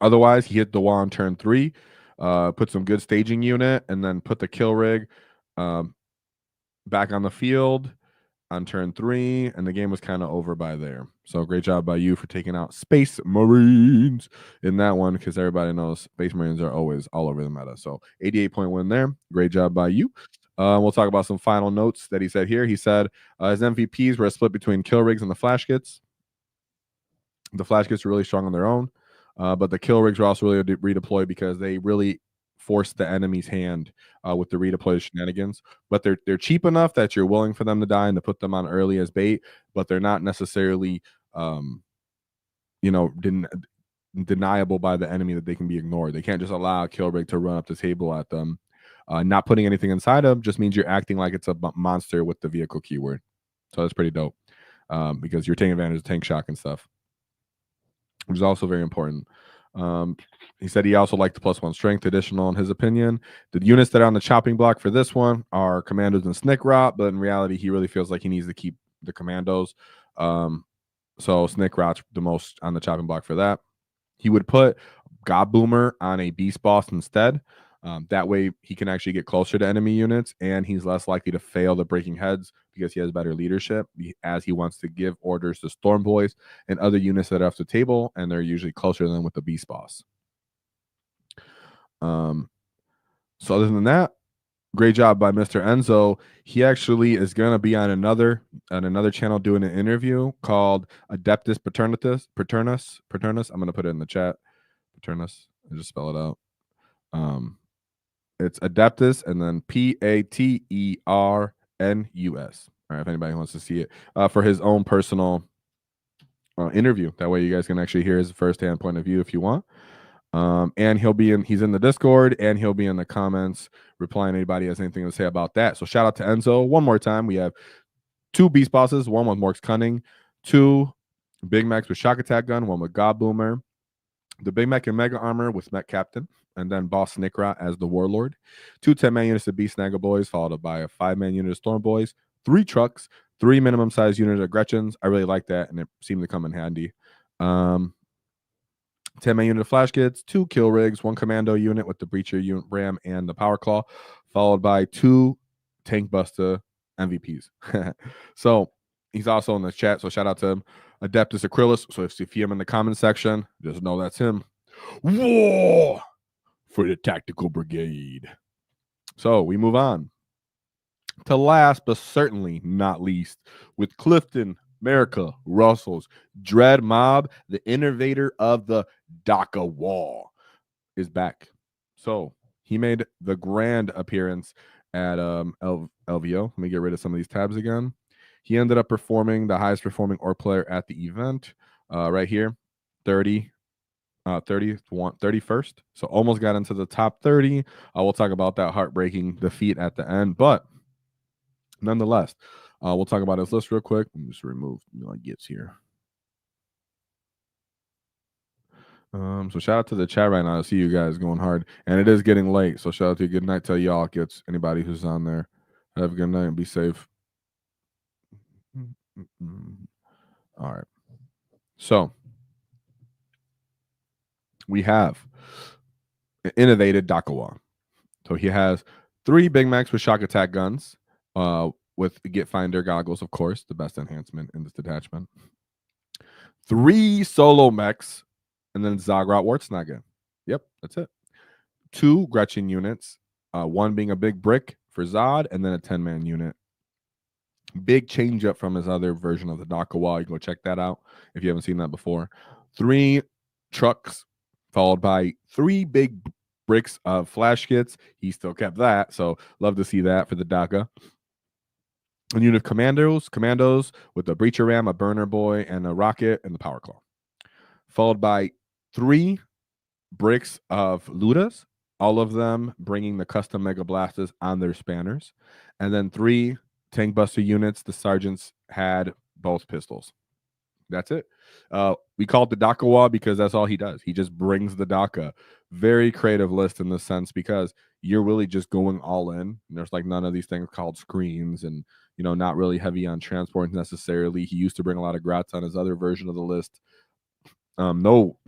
Otherwise, he hit the wall on turn 3, put some good staging unit, and then put the kill rig back on the field on turn 3, and the game was kind of over by there. So great job by you for taking out Space Marines in that one, because everybody knows Space Marines are always all over the meta. So 88-point win there. Great job by you. We'll talk about some final notes that he said here. He said his MVPs were split between kill rigs and the Flash Gits. The Flash Gits are really strong on their own, but the kill rigs were also really redeployed because they really force the enemy's hand with the redeploy shenanigans. But they're cheap enough that you're willing for them to die and to put them on early as bait, but they're not necessarily deniable by the enemy that they can be ignored. They can't just allow a kill rig to run up the table at them. Not putting anything inside them just means you're acting like it's a monster with the vehicle keyword. So that's pretty dope because you're taking advantage of tank shock and stuff, which is also very important. He said he also liked the +1 strength additional in his opinion. The units that are on the chopping block for this one are Commandos and Snickrot, but in reality, he really feels like he needs to keep the Commandos. So Snickrot's the most on the chopping block for that. He would put God Boomer on a Beast Boss instead. That way he can actually get closer to enemy units, and he's less likely to fail the breaking heads because he has better leadership, as he wants to give orders to Storm Boys and other units that are off the table, and they're usually closer than with the Beast Boss. So other than that, great job by Mr. Enzo. He actually is going to be on another channel doing an interview called Adeptus Paternus. I'm going to put it in the chat. Paternus. I just spell it out. It's Adeptus and then Paternus. All right, if anybody wants to see it for his own personal interview. That way you guys can actually hear his firsthand point of view if you want. And he's in the Discord and he'll be in the comments replying to anybody has anything to say about that. So shout out to Enzo. One more time. We have 2 beast bosses, one with Mork's Cunning, 2 Big Macs with Shock Attack Gun, one with God Boomer, the Big Mac and Mega Armor with Mech Captain, and then Boss Nikra as the Warlord, 2 10-man units of Beast Snaggle Boys, followed by a 5-man unit of Storm Boys, 3 trucks, 3 minimum size units of Gretchens. I really like that, and it seemed to come in handy. 10-man unit of Flash Kids, 2 Kill Rigs, 1 Commando unit with the Breacher unit Ram and the Power Claw, followed by 2 Tank Buster MVPs. So he's also in the chat, so shout out to him. Adeptus Acrylis. So if you see him in the comment section, just know that's him. War for the Taktikal Brigade. So we move on to last, but certainly not least, with Clifton America Russell's Dread Mob, the innovator of the DACA wall, is back. So he made the grand appearance at LVO. Let me get rid of some of these tabs again. He ended up performing the highest performing Ork player at the event right here, 31st. So almost got into the top 30. We'll talk about that heartbreaking defeat at the end, but nonetheless, we'll talk about his list real quick. Let me just remove my gets here. So shout out to the chat right now. I see you guys going hard, and it is getting late. So shout out to you. Good night. Tell y'all gets anybody who's on there. Have a good night and be safe. All right. So we have an innovated DACA wall. So he has 3 Big Macs with shock attack guns, with Get Finder goggles, of course, the best enhancement in this detachment. 3 solo mechs, and then Zagrot Waaaghtaktiks. Yep, that's it. 2 Gretchen units, 1 being a big brick for Zod, and then a 10-man unit. Big change up from his other version of the DACA wall. You can go check that out if you haven't seen that before. 3 trucks, followed by 3 big bricks of flash kits. He still kept that, so love to see that for the DACA. A unit of commandos with a breacher ram, a burner boy, and a rocket, and the power claw. Followed by 3 bricks of Ludas, all of them bringing the custom Mega Blasters on their spanners. And then 3 Tank Buster units. The sergeants had both pistols. That's it. We call it the DACA wall because that's all he does. He just brings the DACA. Very creative list in this sense because you're really just going all in. And there's like none of these things called screens and, you know, not really heavy on transport necessarily. He used to bring a lot of grats on his other version of the list. No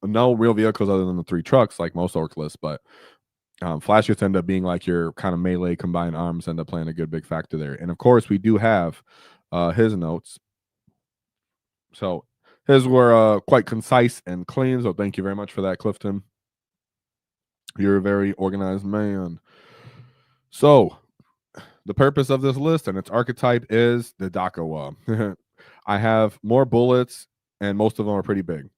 no real vehicles other than the 3 trucks like most Ork lists, but flash hits end up being like your kind of melee combined arms end up playing a good big factor there. And of course, we do have his notes. So his were quite concise and clean. So thank you very much for that, Clifton. You're a very organized man. So the purpose of this list and its archetype is the DACA wall. I have more bullets, and most of them are pretty big.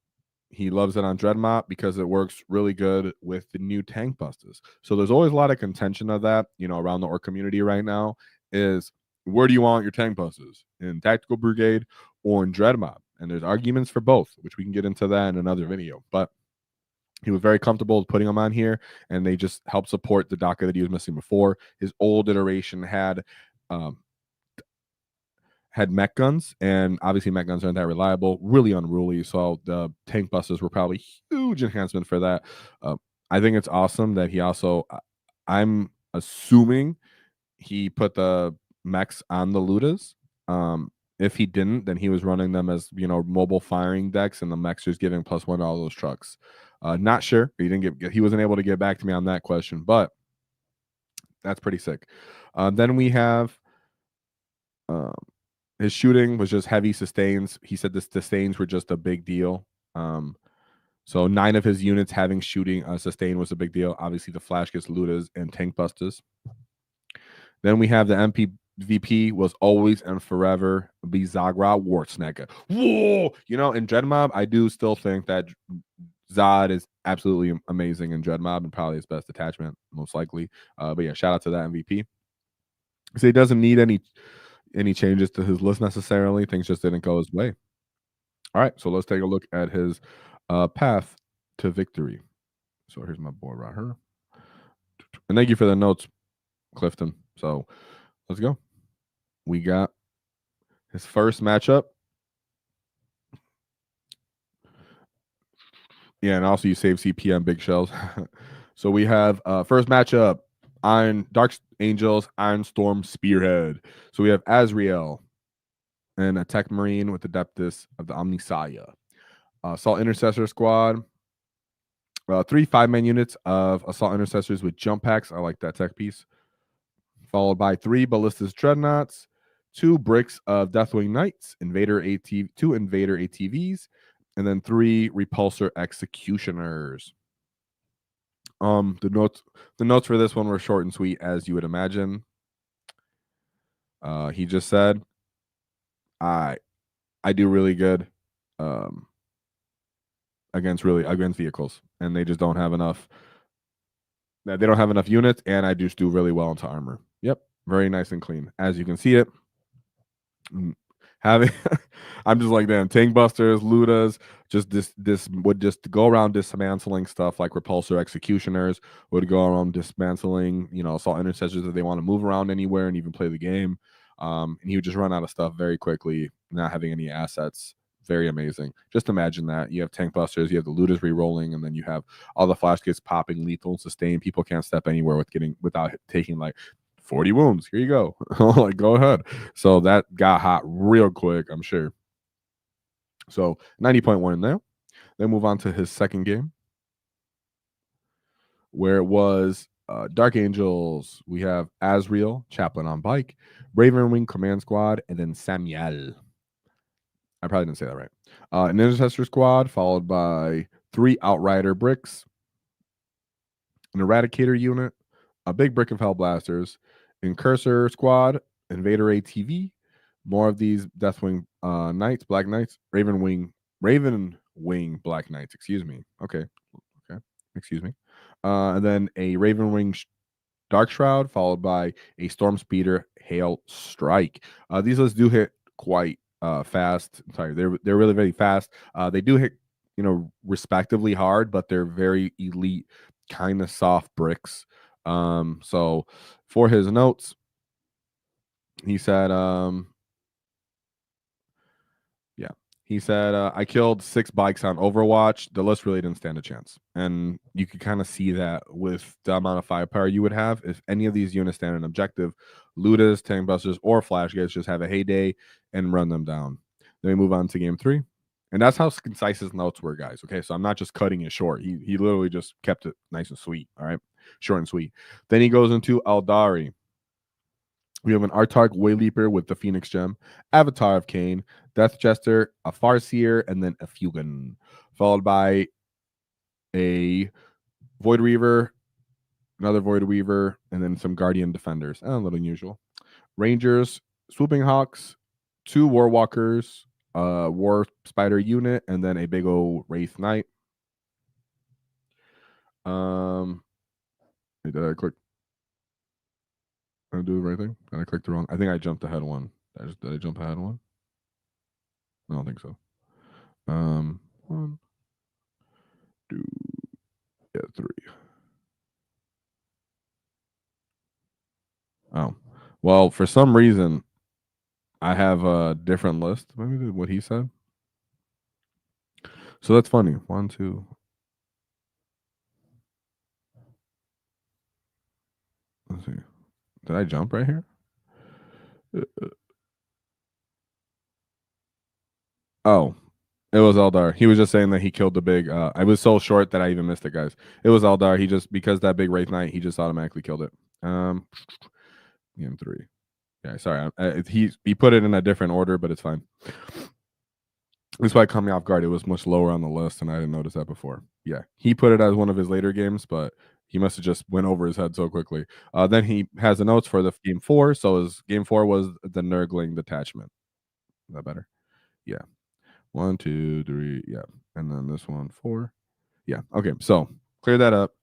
He loves it on Dreadmop because it works really good with the new tank busters. So there's always a lot of contention of that, you know, around the Ork community right now is where do you want your tank busters? In Taktikal Brigade or in Dreadmop? And there's arguments for both, which we can get into that in another video. But he was very comfortable putting them on here, and they just help support the DACA that he was missing before. His old iteration had mech guns, and obviously mech guns aren't that reliable, really unruly. So the tank busters were probably huge enhancement for that. I think it's awesome that he also, I'm assuming he put the mechs on the Ludas. If he didn't, then he was running them as, you know, mobile firing decks, and the mechs just giving +1 to all those trucks. Not sure. He wasn't able to get back to me on that question, but that's pretty sick. Then we have his shooting was just heavy sustains. He said the sustains were just a big deal. So 9 of his units having shooting sustain was a big deal. Obviously, the Flash gets Ludas and Tank Busters. Then we have the MVP was always and forever be Zagra Wartsnagger. Whoa! You know, in Dreadmob, I do still think that Zod is absolutely amazing in Dreadmob and probably his best detachment, most likely. But yeah, shout out to that MVP. So he doesn't need any changes to his list necessarily. Things just didn't go his way. All right, so let's take a look at his path to victory. So here's my boy right here. And thank you for the notes, Clifton. So let's go. We got his first matchup. Yeah, and also you save CP on big shells. So we have first matchup, Iron Dark Angels, Iron Storm Spearhead. So we have Azrael and a Tech Marine with the Adeptus of the Omnisaya. Assault Intercessor Squad. 3 5-man units of Assault Intercessors with jump packs. I like that tech piece. Followed by 3 Ballistas Dreadnoughts, 2 bricks of Deathwing Knights, two Invader ATVs, and then 3 Repulsor Executioners. The notes for this one were short and sweet, as you would imagine. He just said, I do really good against vehicles, and they just don't have enough. They don't have enough units, and I just do really well into armor. Yep, very nice and clean, as you can see it. Having, I'm just like, damn, tank busters, ludas, just this would just go around dismantling stuff like repulsor executioners, would go around dismantling, assault intercessors if they want to move around anywhere and even play the game. And he would just run out of stuff very quickly, not having any assets. Very amazing. Just imagine that. You have tank busters, you have the ludas re-rolling, and then you have all the flash kits popping, lethal and sustain. People can't step anywhere without taking like 40 wounds. Here you go. Like, go ahead. So that got hot real quick, I'm sure. So 90.1 in there. Then move on to his second game, where it was Dark Angels. We have Azrael, Chaplain on bike, Ravenwing Command Squad, and then Samuel. I probably didn't say that right. An Intercessor Squad, followed by 3 Outrider bricks, an Eradicator unit, a big brick of Hellblasters, Incursor Squad, Invader ATV, more of these Deathwing Knights, Black Knights, Ravenwing Black Knights, excuse me. Okay. Excuse me. And then a Ravenwing Dark Shroud, followed by a Storm Speeder Hail Strike. These lists do hit quite fast. Sorry, they're really, very fast. They do hit, respectively hard, but they're very elite, kind of soft bricks. So for his notes, he said, he said, I killed 6 bikes on Overwatch. The list really didn't stand a chance. And you could kind of see that with the amount of firepower you would have. If any of these units stand an objective, Ludas, Tank Busters, or Flash Gates just have a heyday and run them down. Then we move on to game 3. And that's how concise his notes were, guys. Okay, so I'm not just cutting it short. He literally just kept it nice and sweet. All right, short and sweet. Then he goes into Aldari. We have an Artark Wayleaper with the Phoenix Gem, Avatar of Cain, Death Jester, a Farseer, and then a Fugan, followed by a Void Reaver, another Void Weaver, and then some Guardian Defenders. A little unusual. Rangers, Swooping Hawks, 2 Warwalkers, War Spider unit, and then a big old Wraith Knight. Did I click? I do the right thing? Did I click the wrong? I think I jumped ahead one. Did I jump ahead one? I don't think so. 1, 2, 3. Oh, well, for some reason, I have a different list. Maybe what he said. So that's funny. 1, 2. Let's see. Did I jump right here? Oh, it was Eldar. He was just saying that he killed the big. I was so short that I even missed it, guys. It was Eldar. He just, because that big Wraith Knight, he just automatically killed it. Game 3. Yeah, sorry. He put it in a different order, but it's fine. This might caught me off guard. It was much lower on the list, and I didn't notice that before. Yeah, he put it as one of his later games, but he must have just went over his head so quickly. Then he has the notes for the game 4. So his game 4 was the Nurgling detachment. Is that better? Yeah. 1, 2, 3. Yeah, and then this one 4. Yeah. Okay. So clear that up.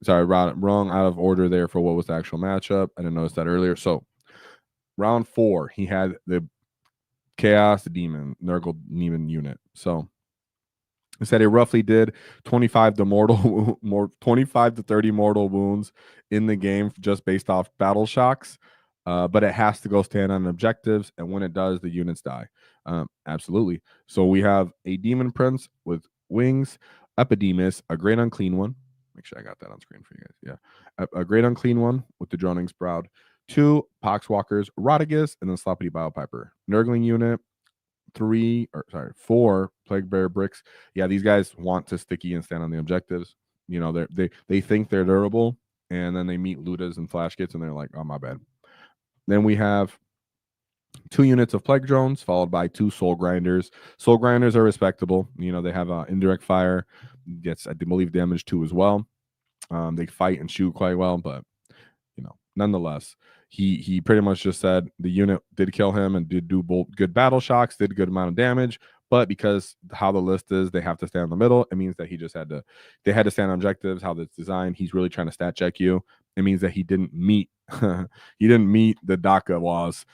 Sorry, wrong out of order there for what was the actual matchup. I didn't notice that earlier. So round 4, he had the Chaos Demon Nurgle Demon unit. So it said it roughly did 25 to 30 mortal wounds in the game just based off battle shocks. But it has to go stand on objectives, and when it does, the units die. Absolutely. So we have a demon prince with wings, Epidemus, a great unclean one. Make sure I got that on screen for you guys. Yeah, a great unclean one with the droning sprout. 2 poxwalkers, Rotigus, and then Sloppity Biopiper. Nurgling unit, 4 plague bear bricks. Yeah, these guys want to sticky and stand on the objectives. You know, they think they're durable, and then they meet Ludas and flash kits, and they're like, oh my bad. Then we have 2 units of plague drones, followed by 2 soul grinders. Soul grinders are respectable. You know, they have indirect fire, gets I believe damage 2 as well. They fight and shoot quite well, but you know, nonetheless, he pretty much just said the unit did kill him and did do good battle shocks, did a good amount of damage, but because how the list is, they have to stand in the middle. It means that they had to stand on objectives. How it's designed, he's really trying to stat check you. It means that he didn't meet he didn't meet the DACA laws.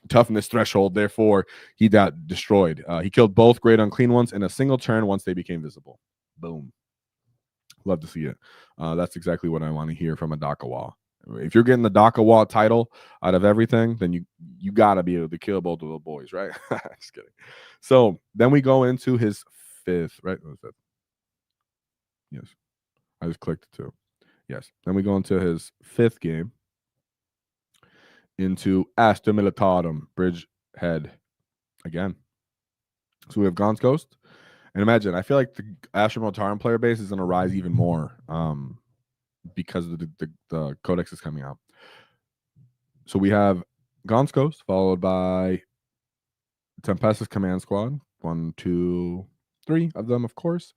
Toughness threshold, therefore he got destroyed. He killed both great unclean ones in a single turn once they became visible. Boom. Love to see it. That's exactly what I want to hear from a DACA wall. If you're getting the DACA wall title out of everything, then you gotta be able to kill both of the boys, right? Just kidding. So then we go into his 5th, right? Yes, I just clicked it too. Yes. Then we go into his 5th game, into Asta Militarum Bridgehead again. So we have Gaunt's Ghost. And imagine, I feel like the Astra Militarum player base is going to rise even more because the codex is coming out. So we have Gaunt's Ghost, followed by Tempestus Command Squad. 1, 2, 3 of them, of course.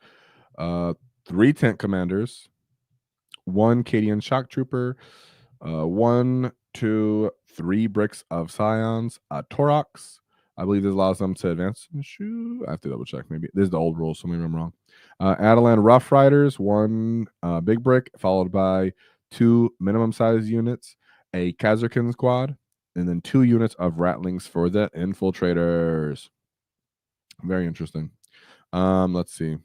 3 tent commanders. 1 Cadian Shock Trooper. 1, 2, 3 bricks of Scions. Torox. I believe this allows them to advance and shoot. I have to double check. Maybe this is the old rules, so maybe I'm wrong. Atalan Rough Riders, 1 big brick, followed by 2 minimum size units, a Kazarkin squad, and then 2 units of Ratlings for the infiltrators. Very interesting. Let's see.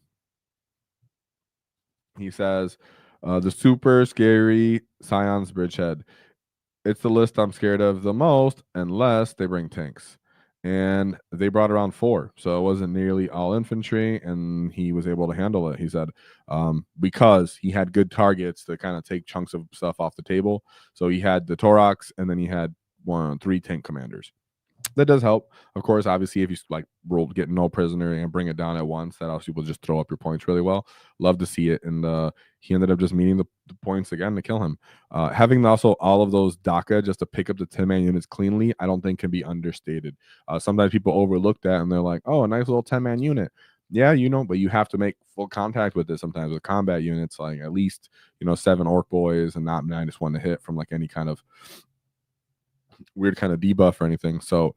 He says the super scary Scions Bridgehead. It's the list I'm scared of the most, unless they bring tanks. And they brought around 4, so it wasn't nearly all infantry, and he was able to handle it. He said because he had good targets to kind of take chunks of stuff off the table. So he had the Torox, and then he had 3 tank commanders. That does help, of course. Obviously, if you like get no prisoner and bring it down at once, that also will just throw up your points really well. Love to see it, and he ended up just meeting the points again to kill him. Having also all of those DACA just to pick up the 10-man units cleanly, I don't think can be understated. Sometimes people overlook that and they're like, "Oh, a nice little 10-man unit." Yeah, you know, but you have to make full contact with it sometimes with combat units, like at least 7 orc boys and not -1 to hit from like any kind of weird kind of debuff or anything. So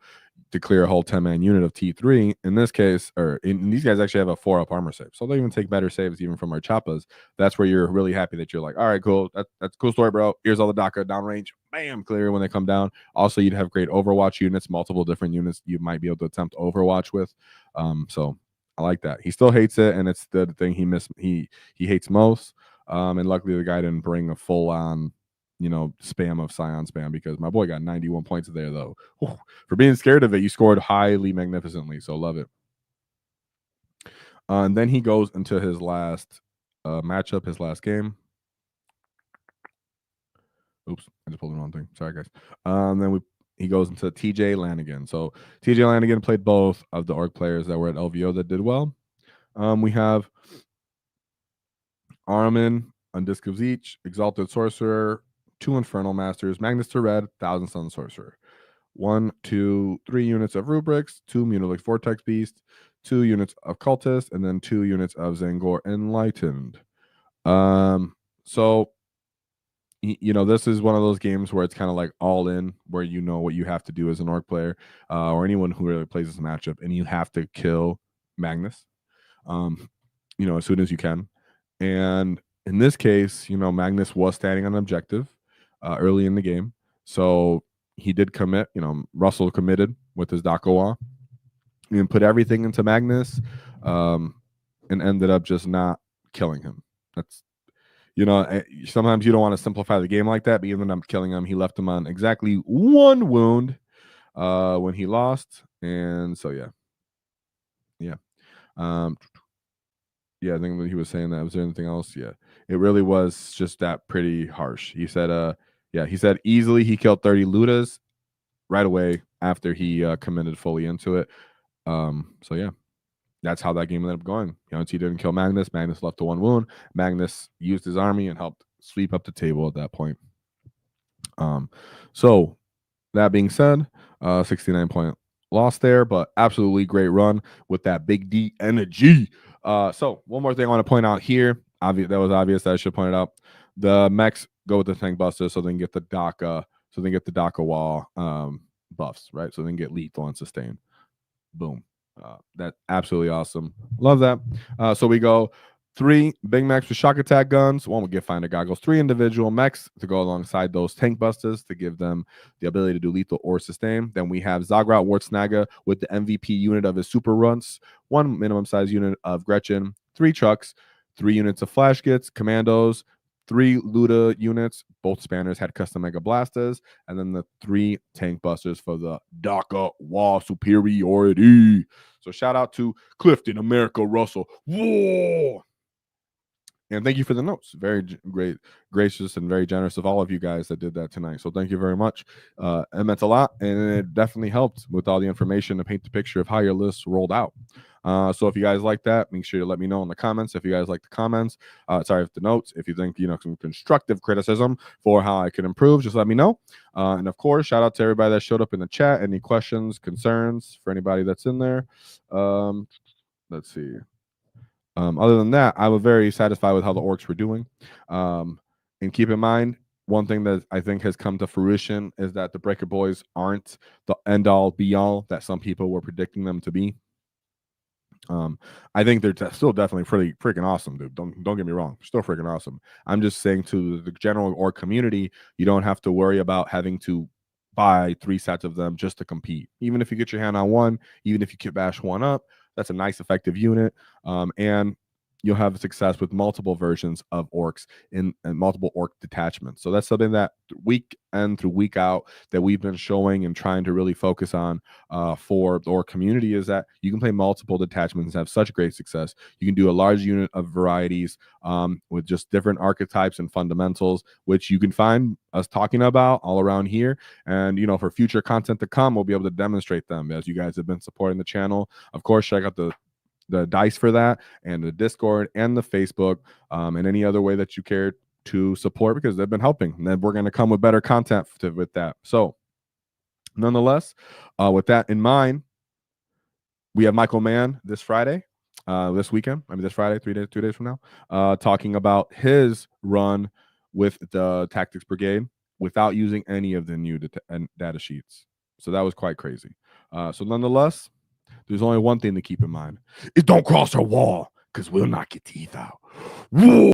to clear a whole 10-man unit of T3 in this case, or in these guys actually have a 4-up armor save, so they'll even take better saves even from our chappas. That's where you're really happy that you're like, all right, cool, that's a cool story, bro. Here's all the DACA downrange, bam, clear when they come down. Also, you'd have great Overwatch units, multiple different units you might be able to attempt Overwatch with. So I like that. He still hates it, and it's the thing he hates most. And luckily the guy didn't bring a full on spam of Scion spam, because my boy got 91 points there, though. Whew. For being scared of it, you scored highly magnificently, so love it. And then he goes into his last matchup, his last game. Oops, I just pulled the wrong thing. Sorry, guys. Then he goes into TJ Lanigan. So TJ Lanigan played both of the Ork players that were at LVO that did well. We have Armin on Disc of Each, Exalted Sorcerer, 2 Infernal Masters, Magnus to Red, Thousand Sun Sorcerer. 1, 2, 3 units of rubrics, 2 Munich Vortex Beast, 2 units of Cultist, and then 2 units of Zangor Enlightened. So this is one of those games where it's kind of like all in, where you know what you have to do as an Ork player, or anyone who really plays this matchup, and you have to kill Magnus, as soon as you can. And in this case, Magnus was standing on an objective early in the game, so he did commit. Russell committed with his Daka WAAAGH and put everything into Magnus, and ended up just not killing him. That's sometimes you don't want to simplify the game like that, but even up killing him, he left him on exactly 1 wound when he lost. And so yeah. I think when he was saying that, was there anything else? Yeah, it really was just that pretty harsh. He said, he said easily he killed 30 Ludas right away after he committed fully into it. So yeah, that's how that game ended up going. He didn't kill Magnus. Magnus left to 1 wound. Magnus used his army and helped sweep up the table at that point. So that being said, 69-point loss there, but absolutely great run with that big D and a G. So one more thing I want to point out here. That was obvious that I should point it out. The mechs go with the tank buster so they can get the Daka, WAAAGH buffs, right? So they can get lethal and sustain. Boom. That's absolutely awesome. Love that. So we go 3 big mechs with shock attack guns, 1 with Gift Finder goggles, 3 individual mechs to go alongside those tank busters to give them the ability to do lethal or sustain. Then we have Zagrot Waaaghtaktiks with the MVP unit of his super runts, 1 minimum size unit of Gretchen, 3 trucks, 3 units of flash kits, commandos, 3 Luda units. Both spanners had custom mega blasters, and then the 3 tank busters for the Daka WAAAGH superiority. So shout out to Clifton, America, Russell. Whoa! And thank you for the notes. Very great, gracious, and very generous of all of you guys that did that tonight. So thank you very much. It meant a lot, and it definitely helped with all the information to paint the picture of how your list rolled out. So if you guys like that, make sure to let me know in the comments. If you guys like the comments, the notes. If you think some constructive criticism for how I can improve, just let me know. And of course, shout out to everybody that showed up in the chat. Any questions, concerns for anybody that's in there? Let's see. Other than that, I was very satisfied with how the Orks were doing. And keep in mind, one thing that I think has come to fruition is that the Breaker Boys aren't the end-all, be-all that some people were predicting them to be. I think they're still definitely pretty freaking awesome, dude. Don't get me wrong. Still freaking awesome. I'm just saying to the general Ork community, you don't have to worry about having to buy 3 sets of them just to compete. Even if you get your hand on 1, even if you kit bash 1 up, that's a nice effective unit. And you'll have success with multiple versions of Orks and multiple Ork detachments. So that's something that week in through week out that we've been showing and trying to really focus on for the Ork community, is that you can play multiple detachments and have such great success. You can do a large unit of varieties with just different archetypes and fundamentals, which you can find us talking about all around here. And for future content to come, we'll be able to demonstrate them as you guys have been supporting the channel. Of course, check out the dice for that, and the Discord and the Facebook, and any other way that you care to support, because they've been helping. And then we're going to come with better content with that. So nonetheless, with that in mind, we have Michael Mann this Friday, this weekend. This Friday, 2 days from now, talking about his run with the Tactics Brigade without using any of the new data sheets. So that was quite crazy. So nonetheless, there's only one thing to keep in mind: is don't cross our wall, because we'll knock your teeth out. Whoa!